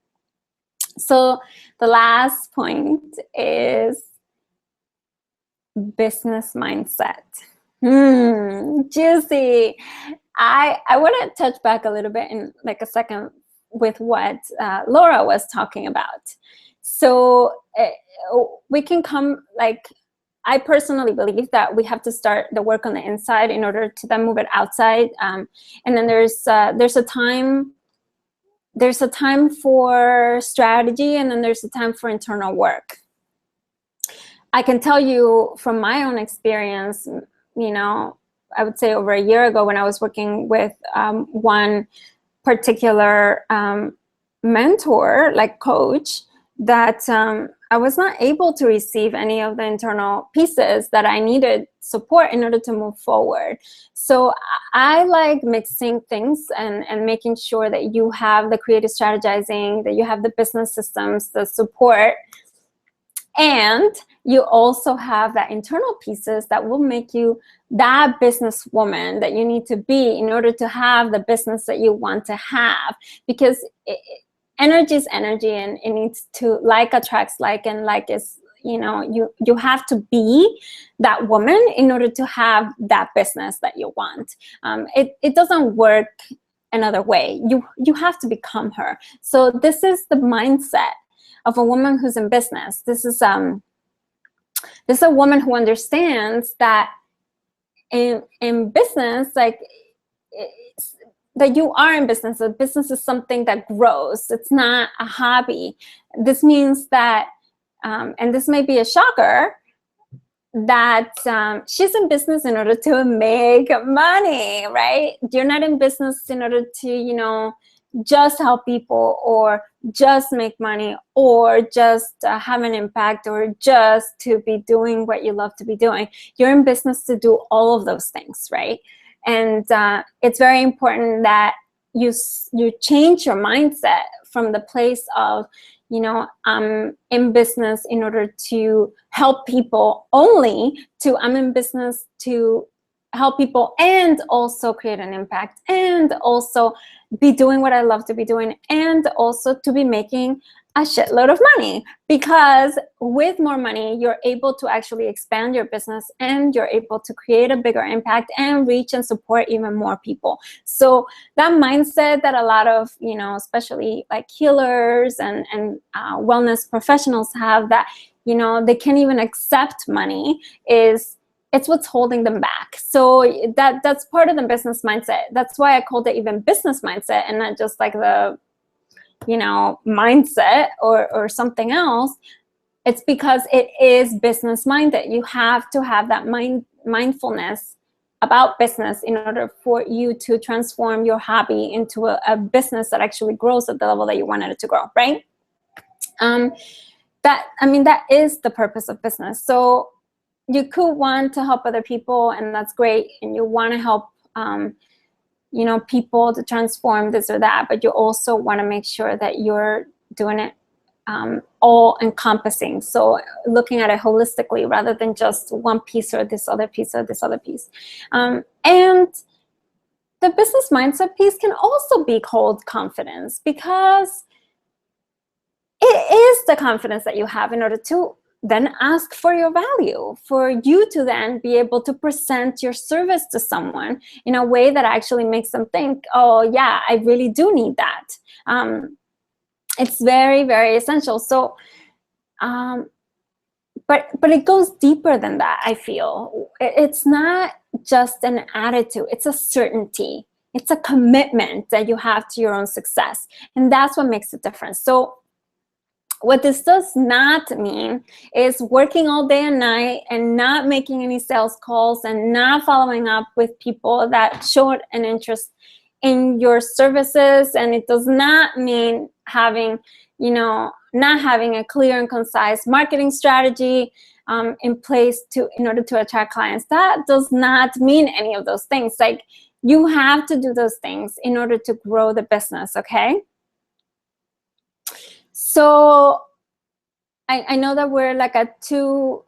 So the last point is business mindset. Juicy. I want to touch back a little bit in like a second with what Laura was talking about. So we can come, like, I personally believe that we have to start the work on the inside in order to then move it outside. And then there's a time for strategy, and then there's a time for internal work. I can tell you from my own experience, I would say over a year ago, when I was working with one particular mentor, like coach, that I was not able to receive any of the internal pieces that I needed support in order to move forward. So I like mixing things and making sure that you have the creative strategizing, that you have the business systems, the support, and you also have that internal pieces that will make you that businesswoman that you need to be in order to have the business that you want to have. Because energy is energy, and it needs to, like attracts like, and like is, you have to be that woman in order to have that business that you want. It doesn't work another way. You have to become her. So this is the mindset of a woman who's in business. This is a woman who understands that in business, like, that you are in business. A business is something that grows. It's not a hobby. This means that, and this may be a shocker, that she's in business in order to make money, right? You're not in business in order to, you know, just help people or just make money or just have an impact or just to be doing what you love to be doing. You're in business to do all of those things, right? And it's very important that you change your mindset from the place of, you know, I'm in business in order to help people only, to I'm in business to help people and also create an impact and also be doing what I love to be doing and also to be making a shitload of money, because with more money, you're able to actually expand your business and you're able to create a bigger impact and reach and support even more people. So that mindset that a lot of, you know, especially like healers and wellness professionals have, that, you know, they can't even accept money, it's what's holding them back. So that's part of the business mindset. That's why I called it even business mindset and not just like the, you know, mindset or something else. It's because it is business minded. You have to have that mindfulness about business in order for you to transform your hobby into a business that actually grows at the level that you wanted it to grow, right? That is the purpose of business. So you could want to help other people, and that's great, and you want to help you know, people to transform this or that, but you also want to make sure that you're doing it all encompassing. So looking at it holistically rather than just one piece or this other piece or this other piece. And the business mindset piece can also be called confidence, because it is the confidence that you have in order to then ask for your value, for you to then be able to present your service to someone in a way that actually makes them think, oh yeah, I really do need that. It's very, very essential. So, but it goes deeper than that, I feel. It's not just an attitude, it's a certainty. It's a commitment that you have to your own success. And that's what makes a difference. So what this does not mean is working all day and night and not making any sales calls and not following up with people that showed an interest in your services. And it does not mean having, you know, not having a clear and concise marketing strategy in place in order to attract clients. That does not mean any of those things. Like, you have to do those things in order to grow the business, okay? So I know that we're like at 2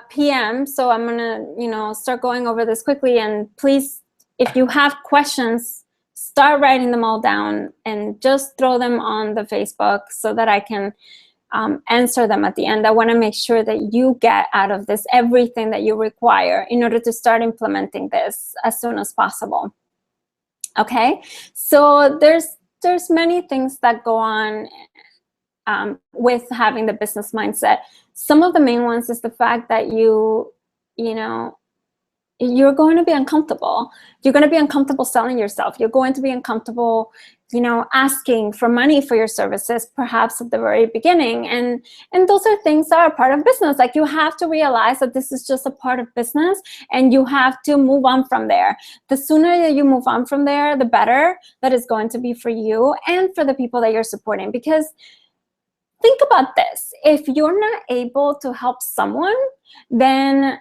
p.m. So I'm gonna, you know, start going over this quickly. And please, if you have questions, start writing them all down and just throw them on the Facebook so that I can answer them at the end. I want to make sure that you get out of this everything that you require in order to start implementing this as soon as possible. Okay, so there's many things that go on with having the business mindset. Some of the main ones is the fact that you know, you're going to be uncomfortable. You're going to be uncomfortable selling yourself. You're going to be uncomfortable, you know, asking for money for your services, perhaps at the very beginning. And those are things that are part of business. Like, you have to realize that this is just a part of business and you have to move on from there. The sooner that you move on from there, the better that is going to be for you and for the people that you're supporting. Because think about this. If you're not able to help someone, then,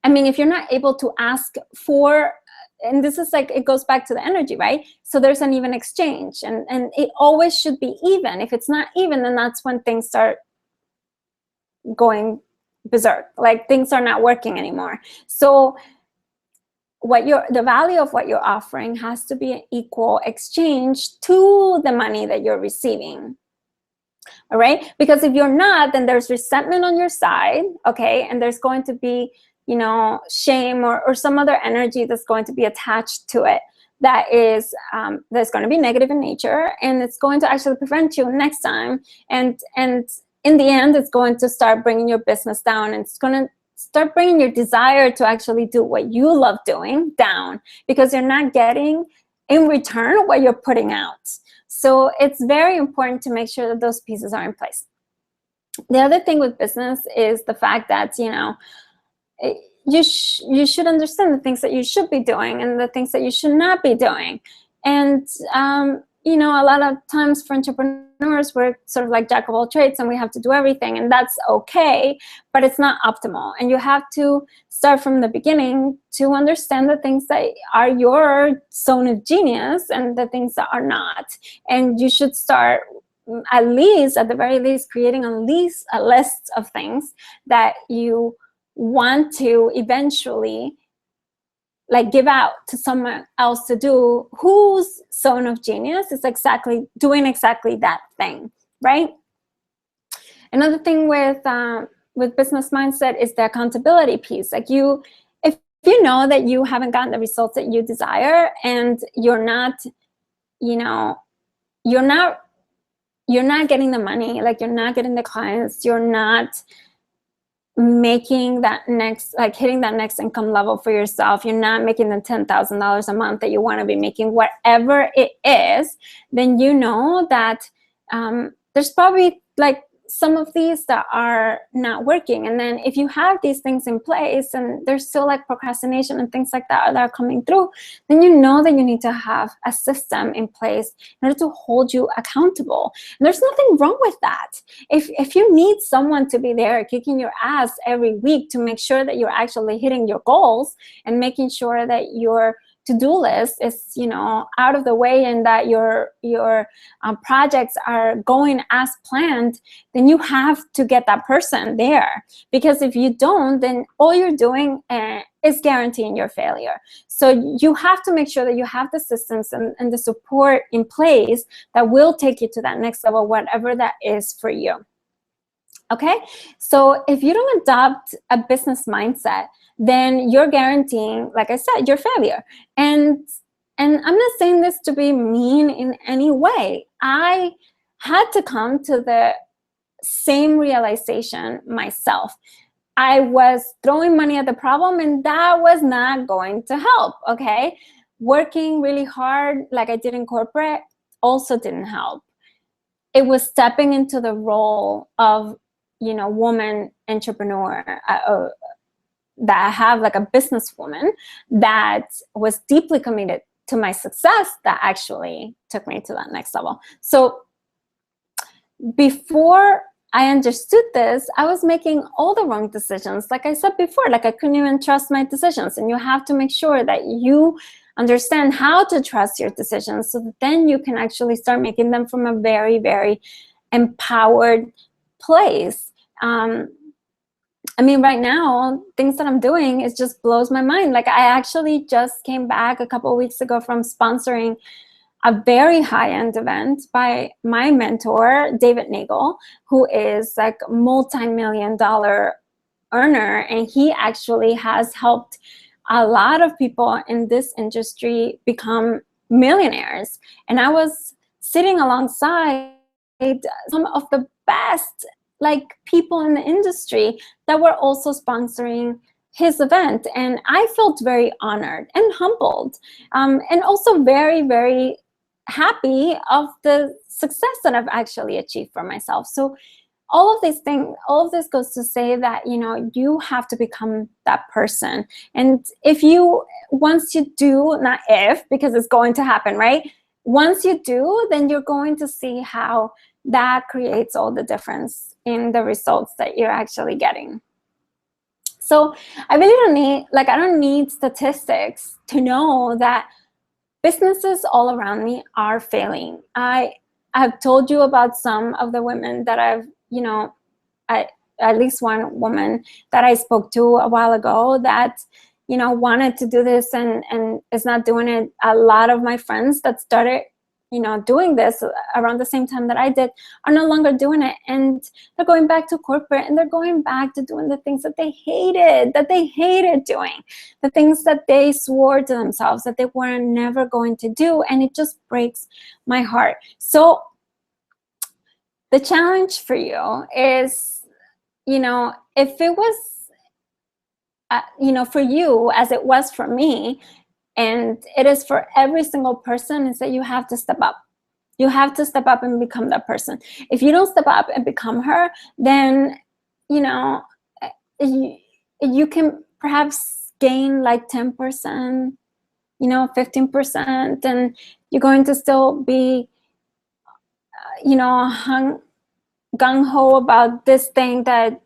I mean, if you're not able to ask for, and this is like, it goes back to the energy, right? So there's an even exchange, and it always should be even. If it's not even, then that's when things start going berserk. Like, things are not working anymore. So the value of what you're offering has to be an equal exchange to the money that you're receiving. All right, because if you're not, then there's resentment on your side, okay, and there's going to be, you know, shame or some other energy that's going to be attached to it that is that's going to be negative in nature, and it's going to actually prevent you next time, and in the end, it's going to start bringing your business down, and it's going to start bringing your desire to actually do what you love doing down, because you're not getting in return what you're putting out. So it's very important to make sure that those pieces are in place. The other thing with business is the fact that, you know, you should understand the things that you should be doing and the things that you should not be doing. And you know, a lot of times for entrepreneurs, we're sort of like jack of all trades and we have to do everything, and that's okay, but it's not optimal. And you have to start from the beginning to understand the things that are your zone of genius and the things that are not. And you should start at the very least, creating a list of things that you want to eventually like give out to someone else to do, whose zone of genius is doing exactly that thing, right? Another thing with business mindset is the accountability piece. Like if you know that you haven't gotten the results that you desire, and you're not, you know, you're not getting the money, like you're not getting the clients, you're not making that next, like hitting that next income level for yourself, you're not making the $10,000 a month that you want to be making, whatever it is, then you know that there's probably like some of these that are not working. And then if you have these things in place and there's still like procrastination and things like that are coming through, then you know that you need to have a system in place in order to hold you accountable. And there's nothing wrong with that. If you need someone to be there kicking your ass every week to make sure that you're actually hitting your goals and making sure that your to-do list is, you know, out of the way and that your projects are going as planned, then you have to get that person there. Because if you don't, then all you're doing is guaranteeing your failure. So you have to make sure that you have the systems and the support in place that will take you to that next level, whatever that is for you. Okay, so if you don't adopt a business mindset, then you're guaranteeing, like I said, your failure. And I'm not saying this to be mean in any way. I had to come to the same realization myself. I was throwing money at the problem, and that was not going to help, okay? Working really hard like I did in corporate also didn't help. It was stepping into the role of, you know, woman entrepreneur, that I have like a businesswoman that was deeply committed to my success, that actually took me to that next level. So before I understood this, I was making all the wrong decisions. Like I said before, like I couldn't even trust my decisions. And you have to make sure that you understand how to trust your decisions, so that then you can actually start making them from a very, very empowered place. I mean, right now, things that I'm doing, it just blows my mind. Like I actually just came back a couple of weeks ago from sponsoring a very high-end event by my mentor, David Nagel, who is like a multi-million-dollar earner. And he actually has helped a lot of people in this industry become millionaires. And I was sitting alongside some of the best like people in the industry that were also sponsoring his event. And I felt very honored and humbled, and also very, very happy of the success that I've actually achieved for myself. So all of these things, all of this goes to say that, you know, you have to become that person. And if you, once you do, not if, because it's going to happen, right? Once you do, then you're going to see how that creates all the difference in the results that you're actually getting. So I really don't need, like, I don't need statistics to know that businesses all around me are failing. I have told you about some of the women that I've, you know, at least one woman that I spoke to a while ago that, you know, wanted to do this and is not doing it. A lot of my friends that started, you know, doing this around the same time that I did are no longer doing it. And they're going back to corporate, and they're going back to doing the things that they hated doing, the things that they swore to themselves that they were never going to do. And it just breaks my heart. So the challenge for you is, you know, if it was, you know, for you as it was for me, And it is for every single person, is that you have to step up. You have to step up and become that person. If you don't step up and become her, then, you know, you can perhaps gain like 10%, 15%, and you're going to still be, gung-ho about this thing that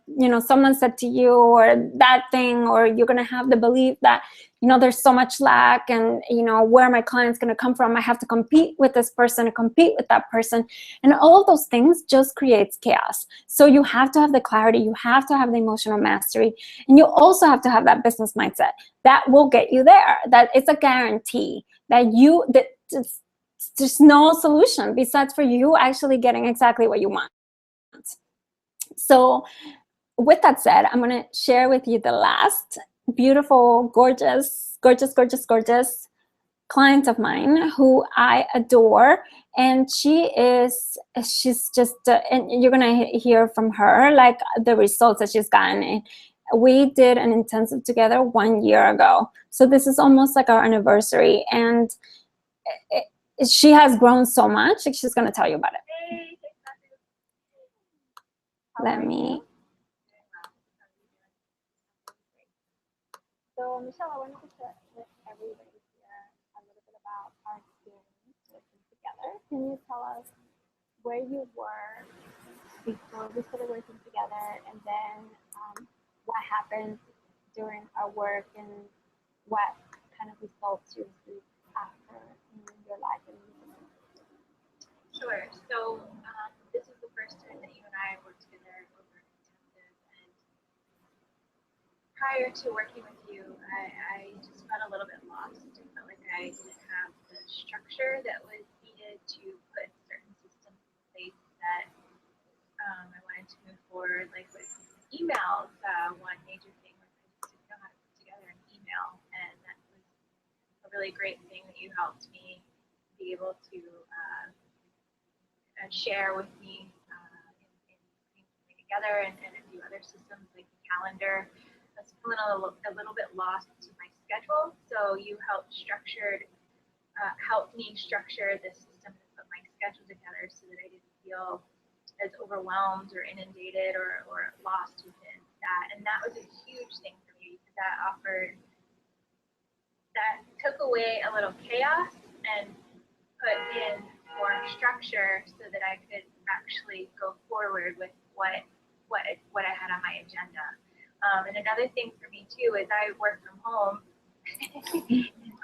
someone said to you, or that thing, or you're going to have the belief that there's so much lack, and where my client's going to come from, I have to compete with this person and compete with that person, and all of those things just creates chaos. So you have to have the clarity, you have to have the emotional mastery, and you also have to have that business mindset that will get you there. That it's a guarantee that there's no solution besides for you actually getting exactly what you want. So with that said, I'm going to share with you the last beautiful, gorgeous, gorgeous, gorgeous, gorgeous client of mine who I adore. And she's just, and you're going to hear from her, like the results that she's gotten. We did an intensive together 1 year ago. So this is almost like our anniversary. And she has grown so much. She's going to tell you about it. Let me. So, Michelle, I wanted to share with everybody here a little bit about our experience working together. Can you tell us where you were before we started working together, and then what happened during our work, and what kind of results you received after in your life and in your business? Sure. So this is the first time that you and I worked together over intensive, and prior to working with you, I just felt a little bit lost. I felt like I didn't have the structure that was needed to put certain systems in place that I wanted to move forward. Like with emails, one major thing was I just didn't know how to put together an email, and that was a really great thing that you helped me be able to share with me in putting something together, and a few other systems like the calendar. I was feeling a little bit lost to my schedule, so you helped me structure the system to put my schedule together so that I didn't feel as overwhelmed or inundated or lost within that. And that was a huge thing for me, because that took away a little chaos and put in more structure so that I could actually go forward with what I had on my agenda. And another thing for me too is I work from home.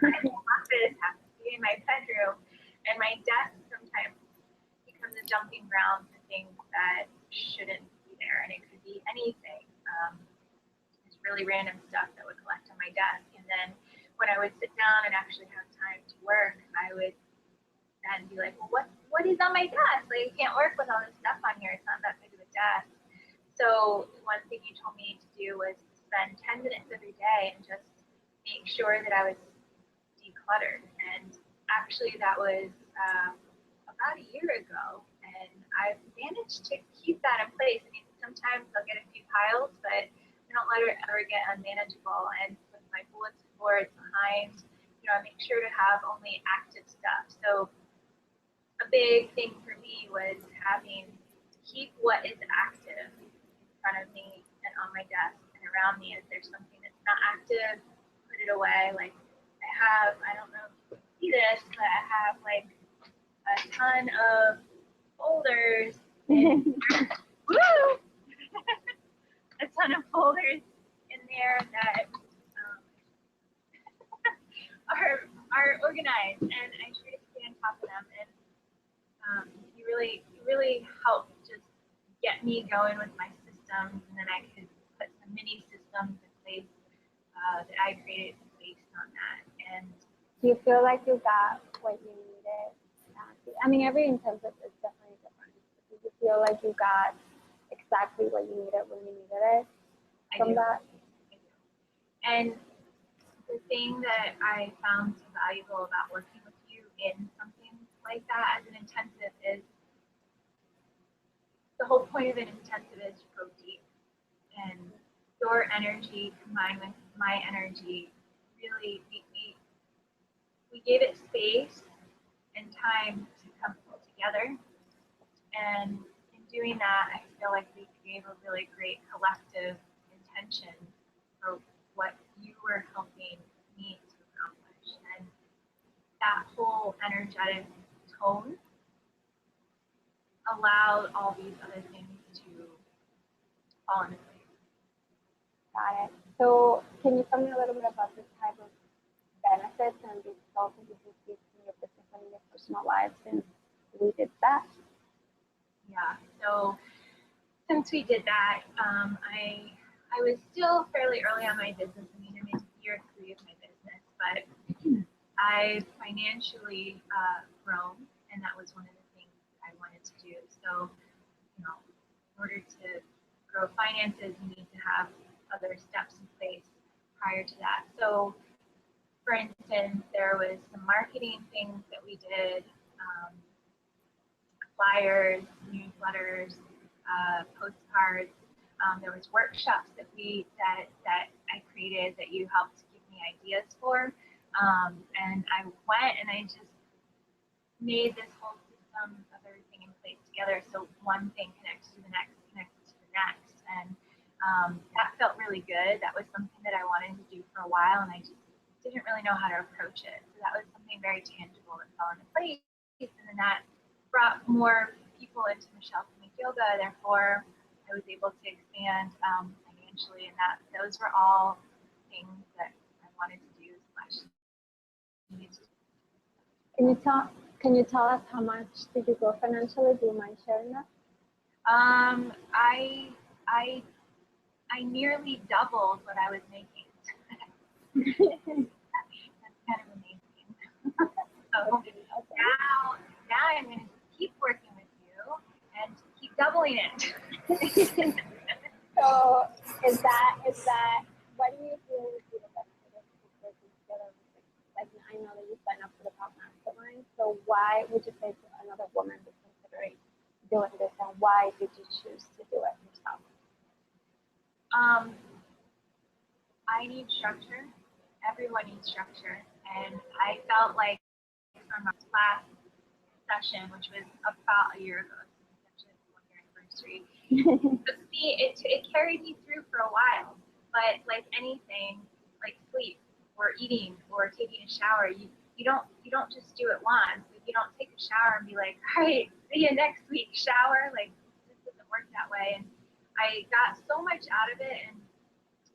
My office happens to be in my bedroom, and my desk sometimes becomes a jumping ground for things that shouldn't be there, and it could be anything. It's really random stuff that would collect on my desk, and then when I would sit down and actually have time to work, I would then be like, well, what is on my desk? Like, I can't work with all this stuff on here. It's not that big of a desk. So one thing you told me to do was spend 10 minutes every day and just make sure that I was decluttered. And actually that was about a year ago, and I've managed to keep that in place. I mean, sometimes I'll get a few piles, but I don't let it ever get unmanageable. And with my bulletin boards behind, I make sure to have only active stuff. So a big thing for me was keep what is active in front of me and on my desk and around me. If there's something that's not active, put it away. Like I don't know if you can see this, but I have like a ton of folders. Woo! A ton of folders in there that are organized, and I try to stay on top of them. And you really helped just get me going with my systems, and then I could put some mini systems in place that I created based on that. And do you feel like you got what you needed? I mean, every intensive is definitely different. Do you feel like you got exactly what you needed when you needed it from that? I do. And the thing that I found so valuable about working with you in something like that as an intensive is the whole point of an intensive is to go deep, and your energy combined with my energy really we gave it space and time to come together. And in doing that, I feel like we gave a really great collective intention for what you were helping me to accomplish. And that whole energetic tone allowed all these other things to fall into place. Got it. So can you tell me a little bit about the type of benefits and results that you received in your business and your personal life since we did that? Yeah. So since we did that, I was still fairly early on my business. I mean, I'm in year 3 of my business, but I've financially grown, and that was one of the things I wanted to do. So, you know, in order to grow finances, you need to have other steps in place prior to that. So, for instance, there was some marketing things that we did, flyers, newsletters, postcards. There was workshops that I created that you helped give me ideas for, and I went and I just made this whole system of everything in place together. So one thing connects to the next, and that felt really good. That was something that I wanted to do for a while, and I just didn't really know how to approach it. So that was something very tangible that fell into place, and then that brought more people into Michelle to make yoga. Therefore, I was able to expand financially, and those were all things that I wanted to do / needed to do. Can you tell us how much did you grow financially? Do you mind sharing that? I nearly doubled what I was making. That's kind of amazing. So now I'm going to keep working with you and keep doubling it. So is that what do you feel would be the benefit of working together? Like I know that you signed up for the Pop Mastermind. So why would you say to another woman who's considering doing this, and why did you choose to do it yourself? I need structure. Everyone needs structure. And I felt like from our last session, which was about a year ago, it's actually 1 year anniversary, it carried me through for a while. But like anything, like sleep or eating or taking a shower, you don't just do it once. Like, you don't take a shower and be like, all right, see you next week, shower. Like, this doesn't work that way. And I got so much out of it, and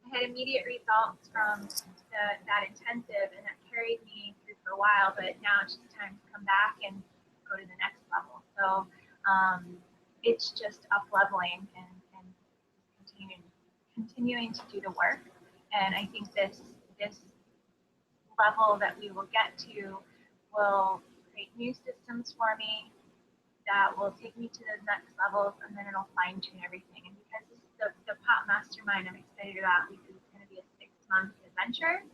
I had immediate results from that intensive, and that carried me through for a while. But now it's just time to come back and go to the next level. So it's just up leveling and continuing to do the work. And I think this level that we will get to will create new systems for me that will take me to those next levels, and then it'll fine tune everything. And because this is the Pop Mastermind I'm excited about, because it's going to be a 6-month adventure.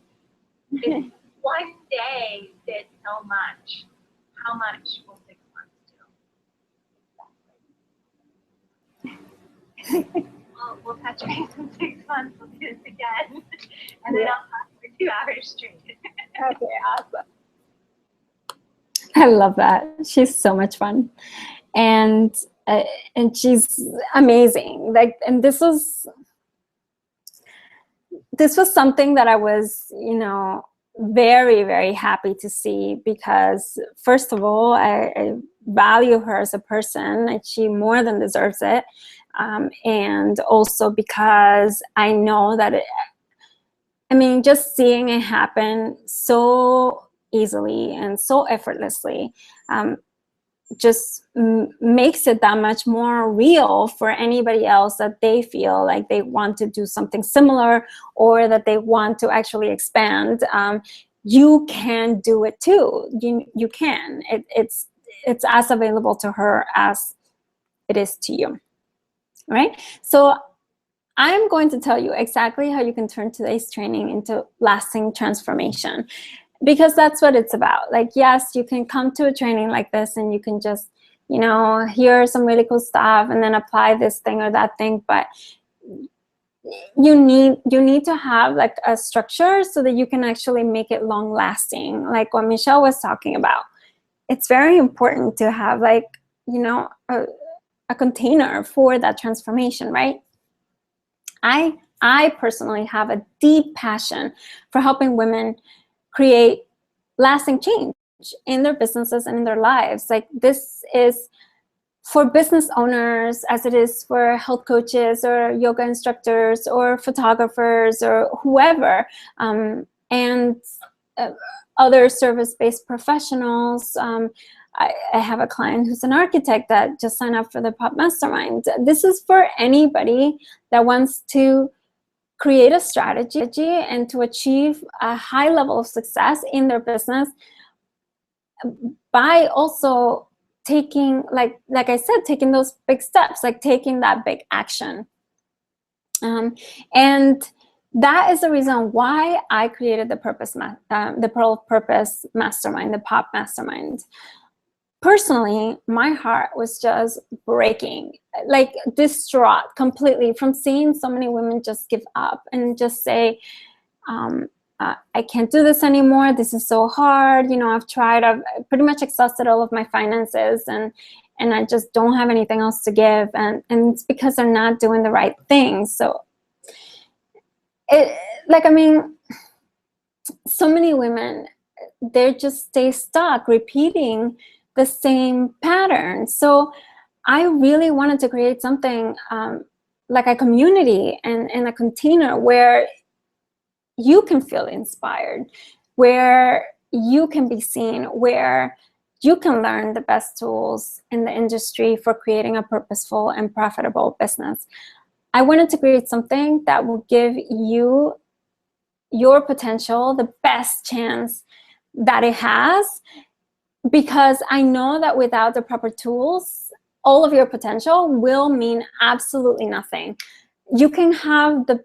If one day did so much, how much will 6 months do? We'll touch base in 6 months. We'll do this again, and then I'll talk for 2 hours straight. Okay, awesome. I love that. She's so much fun, and she's amazing. Like, and this was something that I was, very, very happy to see, because first of all, I value her as a person, and she more than deserves it. And also because I know that just seeing it happen so easily and so effortlessly just makes it that much more real for anybody else that they feel like they want to do something similar, or that they want to actually expand. You can do it too. You can. It's as available to her as it is to you. All right? So I'm going to tell you exactly how you can turn today's training into lasting transformation, because that's what it's about. Like, yes, you can come to a training like this and you can just, hear some really cool stuff and then apply this thing or that thing, but you need to have like a structure so that you can actually make it long lasting, like what Michelle was talking about. It's very important to have like, you know, a container for that transformation, right? I personally have a deep passion for helping women create lasting change in their businesses and in their lives. Like, this is for business owners as it is for health coaches or yoga instructors or photographers or whoever, and other service-based professionals. I have a client who's an architect that just signed up for the Pop Mastermind. This is for anybody that wants to create a strategy and to achieve a high level of success in their business by also taking, like I said, taking those big steps, like taking that big action. And that is the reason why I created the Pearl of Purpose Mastermind, the Pop Mastermind. Personally, my heart was just breaking, like distraught completely from seeing so many women just give up and just say, I can't do this anymore. This is so hard. You know, I've pretty much exhausted all of my finances, and I just don't have anything else to give. And it's because they're not doing the right things. So so many women, they just stay stuck repeating the same pattern. So I really wanted to create something like a community and a container where you can feel inspired, where you can be seen, where you can learn the best tools in the industry for creating a purposeful and profitable business. I wanted to create something that will give you your potential the best chance that it has, because I know that without the proper tools, all of your potential will mean absolutely nothing. You can have the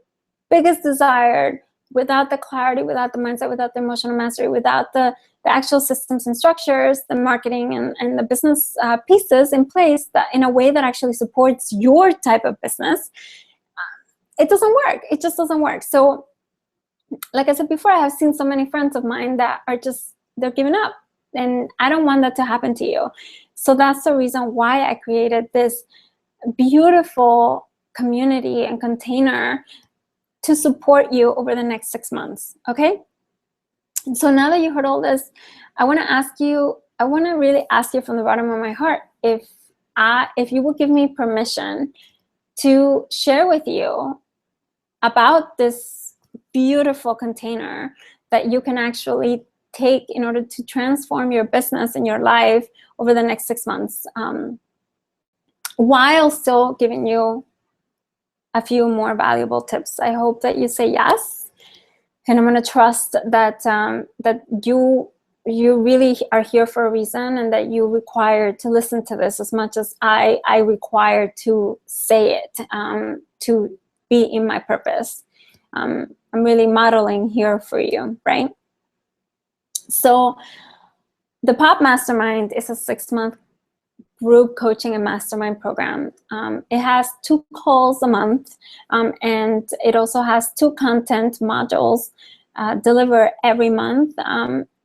biggest desire without the clarity, without the mindset, without the emotional mastery, without the actual systems and structures, the marketing and the business pieces in place that in a way that actually supports your type of business. It doesn't work. It just doesn't work. So like I said before, I have seen so many friends of mine that are they're giving up. And I don't want that to happen to you. So that's the reason why I created this beautiful community and container to support you over the next 6 months, okay? So now that you heard all this, I want to really ask you from the bottom of my heart, if you will give me permission to share with you about this beautiful container that you can actually take in order to transform your business and your life over the next 6 months, while still giving you a few more valuable tips. I hope that you say yes, and I'm going to trust that that you really are here for a reason, and that you require to listen to this as much as I require to say it, to be in my purpose. I'm really modeling here for you, right? So the Pop Mastermind is a 6-month group coaching and mastermind program. It has 2 calls a month, and it also has 2 content modules delivered every month.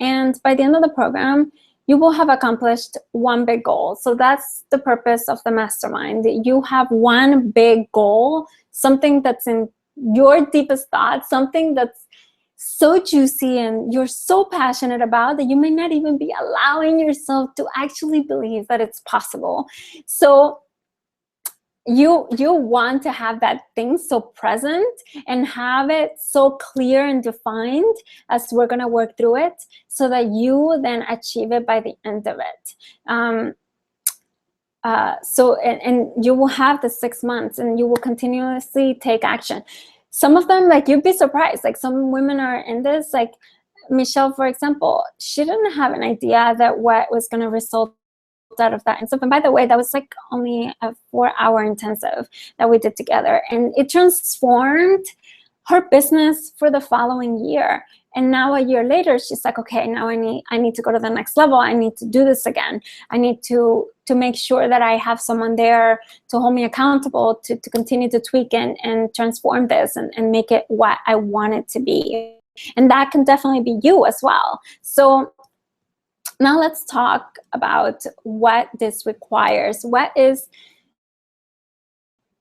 And by the end of the program, you will have accomplished 1 big goal. So that's the purpose of the mastermind. You have 1 big goal, something that's in your deepest thoughts, something that's so juicy and you're so passionate about that you may not even be allowing yourself to actually believe that it's possible. So you want to have that thing so present and have it so clear and defined as we're going to work through it, so that you then achieve it by the end of it. And you will have the 6 months, and you will continuously take action. Some of them, like, you'd be surprised. Like, some women are in this, like Michelle, for example, she didn't have an idea that what was going to result out of that. And so, and by the way, that was like only a 4-hour intensive that we did together, and it transformed her business for the following year. And now a year later, she's like, okay, now I need to go to the next level. I need to do this again. I need to make sure that I have someone there to hold me accountable, to continue to tweak and transform this and make it what I want it to be. And that can definitely be you as well. So now let's talk about what this requires. What is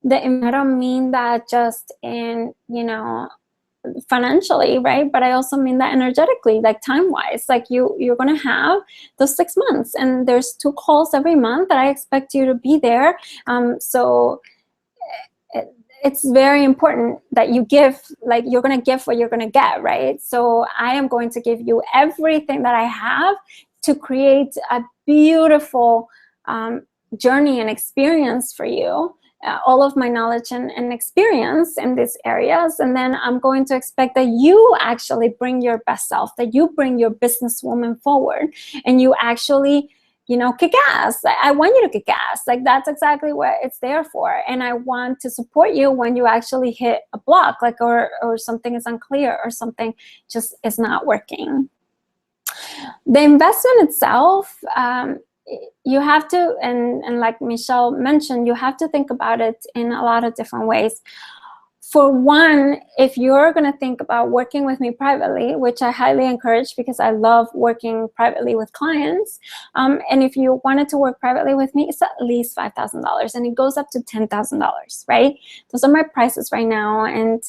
I don't mean that just in, financially, right? But I also mean that energetically, like time-wise. Like you're going to have those 6 months, and there's 2 calls every month that I expect you to be there. So it's very important that you give, like you're going to give what you're going to get, right? So I am going to give you everything that I have to create a beautiful journey and experience for you. All of my knowledge and experience in these areas. And then I'm going to expect that you actually bring your best self, that you bring your businesswoman forward, and you actually, kick ass. I want you to kick ass. Like that's exactly what it's there for. And I want to support you when you actually hit a block, like, or something is unclear or something just is not working. The investment itself, you have to, and like Michelle mentioned, you have to think about it in a lot of different ways. For one, if you're going to think about working with me privately, which I highly encourage because I love working privately with clients, and if you wanted to work privately with me, it's at least $5,000, and it goes up to $10,000, right? Those are my prices right now, and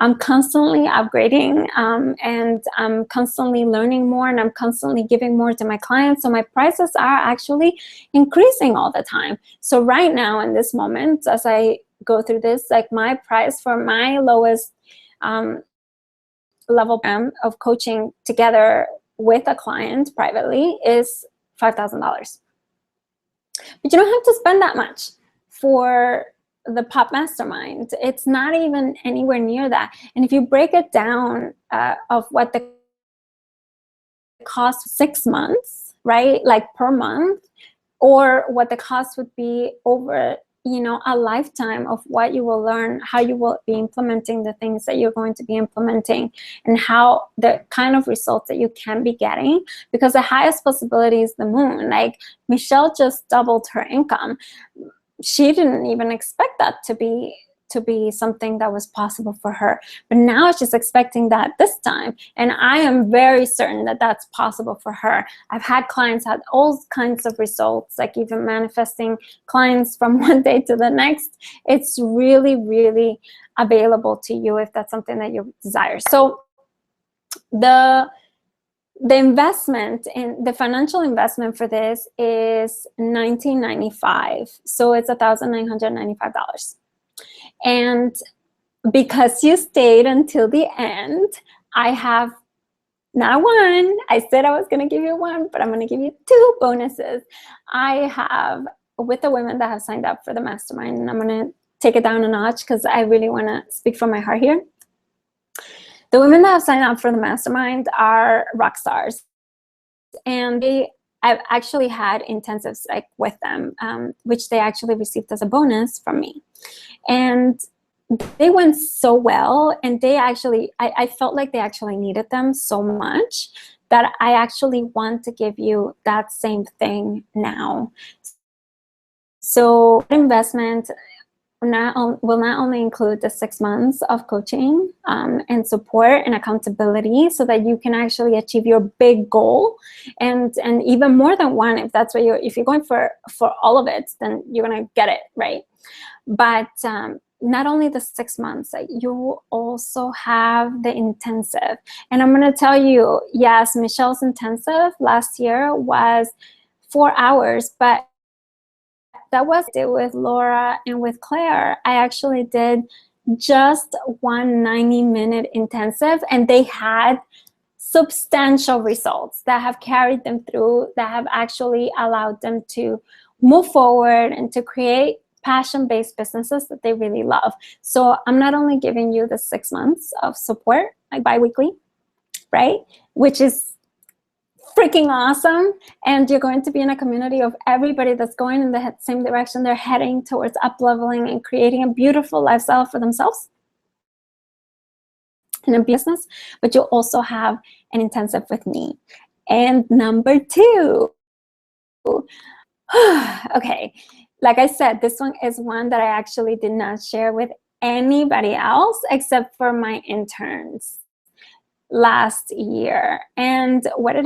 I'm constantly upgrading, and I'm constantly learning more, and I'm constantly giving more to my clients. So my prices are actually increasing all the time. So right now in this moment, as I go through this, like my price for my lowest level of coaching together with a client privately is $5,000. But you don't have to spend that much for the Pop Mastermind. It's not even anywhere near that. And if you break it down of what the cost 6 months, right, like per month, or what the cost would be over, a lifetime of what you will learn, how you will be implementing the things that you're going to be implementing, and how the kind of results that you can be getting, because the highest possibility is the moon. Like Michelle just doubled her income. She didn't even expect that to be something that was possible for her, but now she's expecting that this time, and I am very certain that that's possible for her. I've had clients had all kinds of results, like even manifesting clients from one day to the next. It's really, really available to you if that's something that you desire. So the investment in the financial investment for this is $1,995. So it's $1,995. And because you stayed until the end, I have not one. I said I was going to give you one, but I'm going to give you 2 bonuses. I have, with the women that have signed up for the mastermind, and I'm going to take it down a notch because I really want to speak from my heart here. The women that have signed up for the mastermind are rock stars. And I've actually had intensives like with them, which they actually received as a bonus from me. And they went so well, and they actually, I felt like they actually needed them so much that I actually want to give you that same thing now. So investment will not only include the 6 months of coaching and support and accountability, so that you can actually achieve your big goal, and even more than one, if that's what if you're going for all of it, then you're gonna get it, right? But not only the 6 months, you also have the intensive. And I'm gonna tell you, yes, Michelle's intensive last year was 4 hours, but that was it with Laura and with Claire. I actually did just one 90-minute intensive, and they had substantial results that have carried them through, that have actually allowed them to move forward and to create passion-based businesses that they really love. So I'm not only giving you the 6 months of support, like bi-weekly, right, which is freaking awesome, and you're going to be in a community of everybody that's going in the same direction. They're heading towards up-leveling and creating a beautiful lifestyle for themselves. in a business, but you'll also have an intensive with me. And number 2, okay, like I said, this one is one that I actually did not share with anybody else except for my interns last year. And what it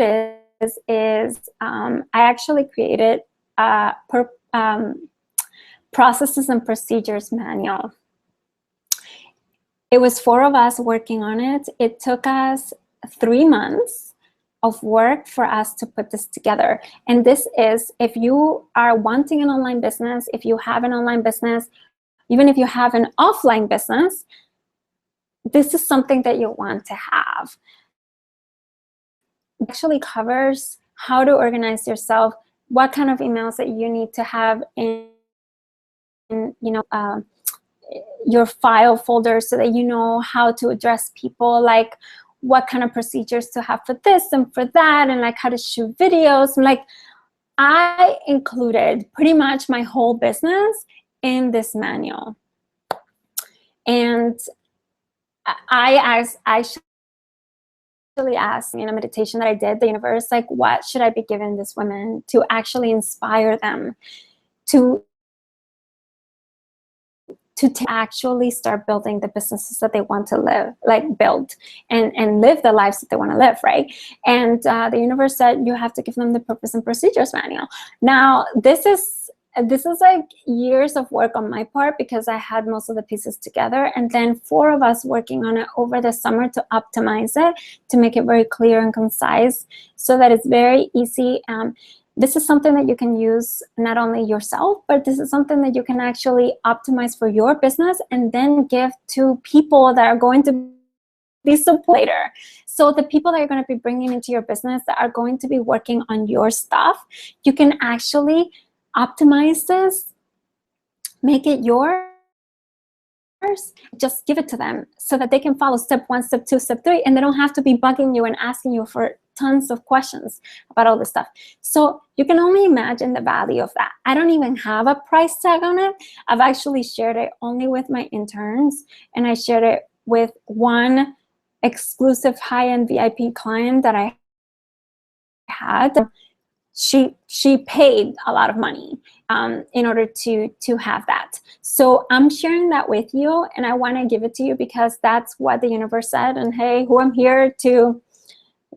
is I actually created a processes and procedures manual. It was 4 of us working on it. It took us 3 months of work for us to put this together. And this is, if you are wanting an online business, if you have an online business, even if you have an offline business, this is something that you want to have. It actually covers how to organize yourself, what kind of emails that you need to have in your file folder, so that you know how to address people, like what kind of procedures to have for this and for that, and like how to shoot videos. And like, I included pretty much my whole business in this manual. And I actually asked in a meditation that I did, the universe, like, what should I be giving these women to actually inspire them to actually start building the businesses that they want to live, like build and live the lives that they want to live, right? And the universe said, you have to give them the purpose and procedures manual. Now, this is like years of work on my part, because I had most of the pieces together, and then 4 of us working on it over the summer to optimize it, to make it very clear and concise, so that it's very easy. This is something that you can use not only yourself, but this is something that you can actually optimize for your business and then give to people that are going to be supporter. So the people that you're going to be bringing into your business that are going to be working on your stuff, you can actually optimize this, make it yours, just give it to them so that they can follow step 1, step 2, step 3, and they don't have to be bugging you and asking you for tons of questions about all this stuff. So you can only imagine the value of that. I don't even have a price tag on it. I've actually shared it only with my interns, and I shared it with one exclusive high-end VIP client that I had. She paid a lot of money in order to have that. So I'm sharing that with you, and I want to give it to you because that's what the universe said. And hey, who I'm here to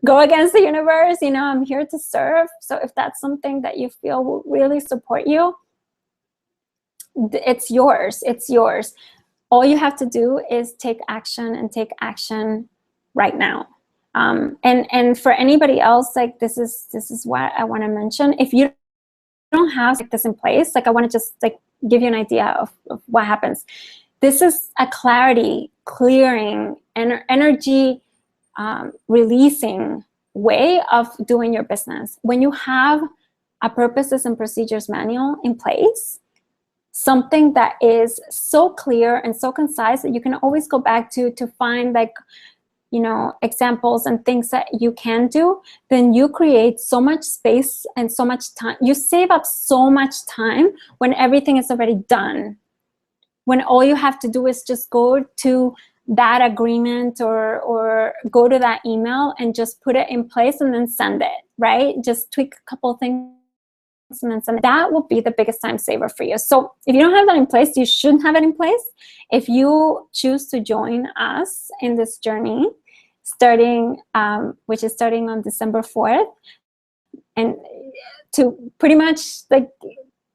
go against the universe, I'm here to serve. So if that's something that you feel will really support you, it's yours. It's yours. All you have to do is take action, and take action right now. And for anybody else, like, this is what I want to mention. If you don't have like this in place, like, I want to just like give you an idea of what happens. This is a clarity, clearing, and energy releasing way of doing your business. When you have a purposes and procedures manual in place, something that is so clear and so concise that you can always go back to find like, examples and things that you can do, then you create so much space and so much time. You save up so much time when everything is already done. When all you have to do is just go to that agreement or go to that email and just put it in place and then send it, right? Just tweak a couple of things and then send it. That will be the biggest time saver for you. So if you don't have that in place, you shouldn't have it in place. If you choose to join us in this journey, which is starting on December 4th, and to pretty much like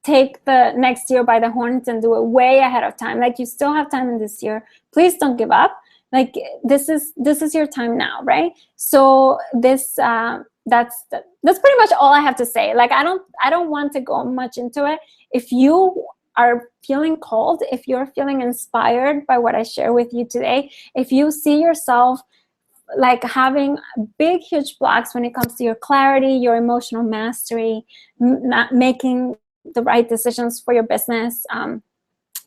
take the next year by the horns and do it way ahead of time. Like, you still have time in this year. Please don't give up. Like, this is your time now, right? So this that's pretty much all I have to say. Like, I don't want to go much into it. If you are feeling called, if you're feeling inspired by what I share with you today, if you see yourself like having big, huge blocks when it comes to your clarity, your emotional mastery, not making the right decisions for your business,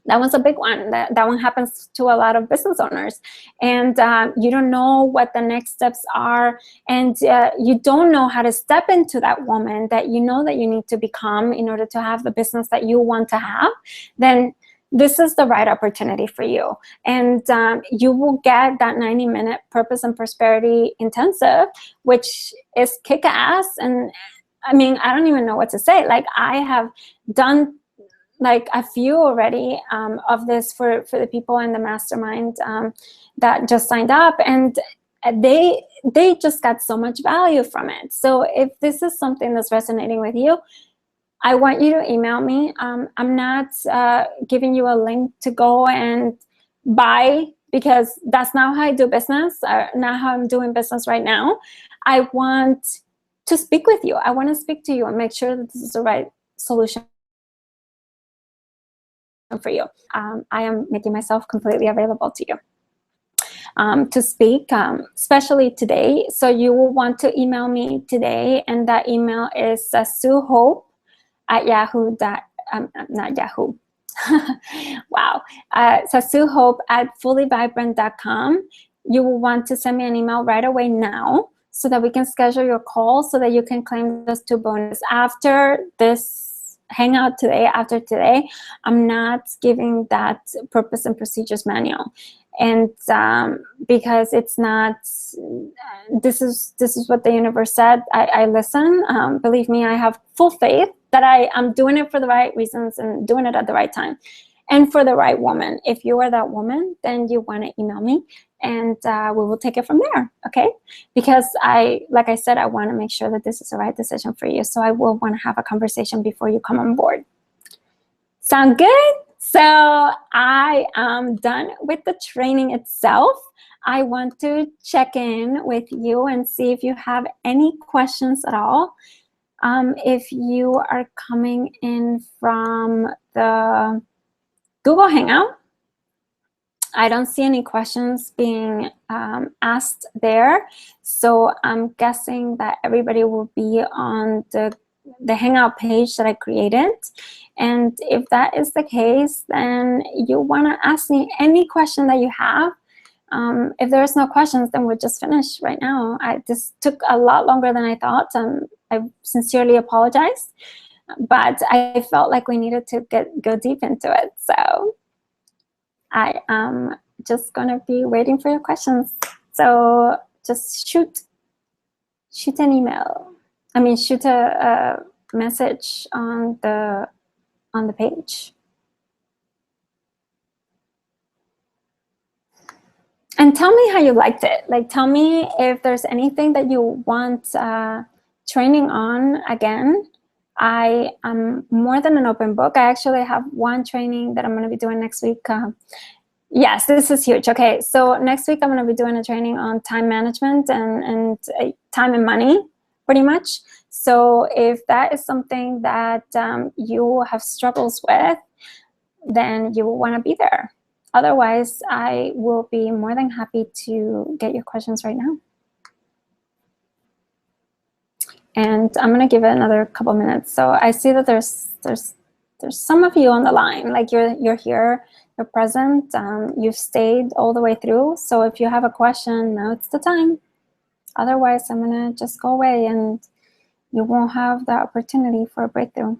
that one's a big one. That one happens to a lot of business owners. And you don't know what the next steps are, and you don't know how to step into that woman that you know that you need to become in order to have the business that you want to have, then this is the right opportunity for you. And you will get that 90-minute Purpose and Prosperity Intensive, which is kick-ass. And I mean, I don't even know what to say. Like, I have done like a few already of this for the people in the mastermind that just signed up, and they just got so much value from it. So if this is something that's resonating with you, I want you to email me. I'm not giving you a link to go and buy, because that's not how I do business, not how I'm doing business right now. I want to speak with you. I want to speak to you and make sure that this is the right solution for you. I am making myself completely available to you to speak, especially today. So you will want to email me today, and that email is sasuhope@yahoo. Not Yahoo. Wow. sasuhope@fullyvibrant.com. You will want to send me an email right away now, so that we can schedule your call, so that you can claim those 2 bonuses. After this Hangout today, after today, I'm not giving that Purpose and Procedures manual. And because it's not, this is what the universe said. I listen. Believe me, I have full faith that I'm doing it for the right reasons and doing it at the right time and for the right woman. If you are that woman, then you want to email me, and we will take it from there, okay? Because like I said, I want to make sure that this is the right decision for you. So I will want to have a conversation before you come on board. Sound good? So I am done with the training itself. I want to check in with you and see if you have any questions at all. If you are coming in from the Google Hangout, I don't see any questions being asked there. So I'm guessing that everybody will be on the Hangout page that I created. And if that is the case, then you want to ask me any question that you have. If there's no questions, then we'll just finish right now. This took a lot longer than I thought. I sincerely apologize, but I felt like we needed to go deep into it. So I am just going to be waiting for your questions. So just shoot an email. I mean, shoot a message on the page. And tell me how you liked it. Like, tell me if there's anything that you want training on again. I am more than an open book. I actually have one training that I'm going to be doing next week. Yes, this is huge. Okay, so next week I'm going to be doing a training on time management and time and money, pretty much. So if that is something that you have struggles with, then you will want to be there. Otherwise, I will be more than happy to get your questions right now. And I'm going to give it another couple minutes. So I see that there's some of you on the line. Like, you're here, you're present, you've stayed all the way through. So if you have a question, now it's the time. Otherwise, I'm going to just go away and you won't have the opportunity for a breakthrough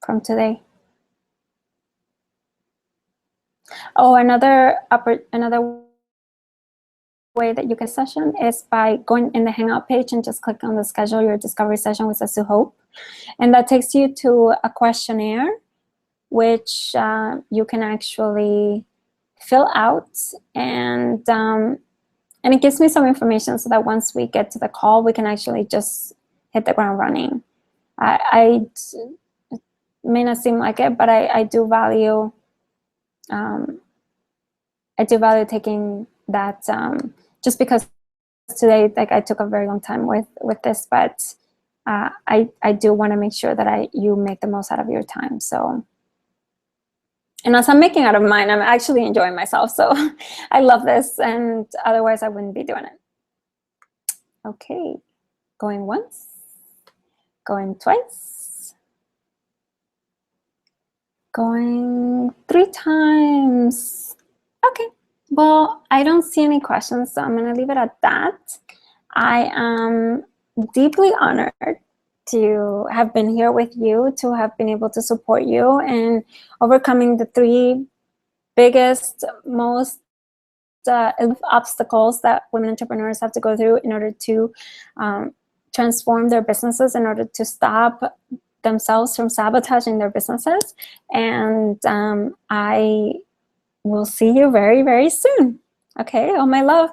from today. Oh, another way that you can session is by going in the Hangout page and just click on the Schedule Your Discovery Session with Sasu Hope. And that takes you to a questionnaire, which you can actually fill out. And it gives me some information so that once we get to the call, we can actually just hit the ground running. It may not seem like it, but I do value taking that, just because today, like, I took a very long time with this, but I do want to make sure that you make the most out of your time. So, and as I'm making out of mine, I'm actually enjoying myself. So I love this, and otherwise I wouldn't be doing it. Okay, going once, going twice, going 3 times. Okay, well, I don't see any questions, so I'm going to leave it at that. I am deeply honored to have been here with you, to have been able to support you and overcoming the 3 biggest, most obstacles that women entrepreneurs have to go through in order to transform their businesses, in order to stop themselves from sabotaging their businesses. And I will see you very, very soon. Okay, all my love.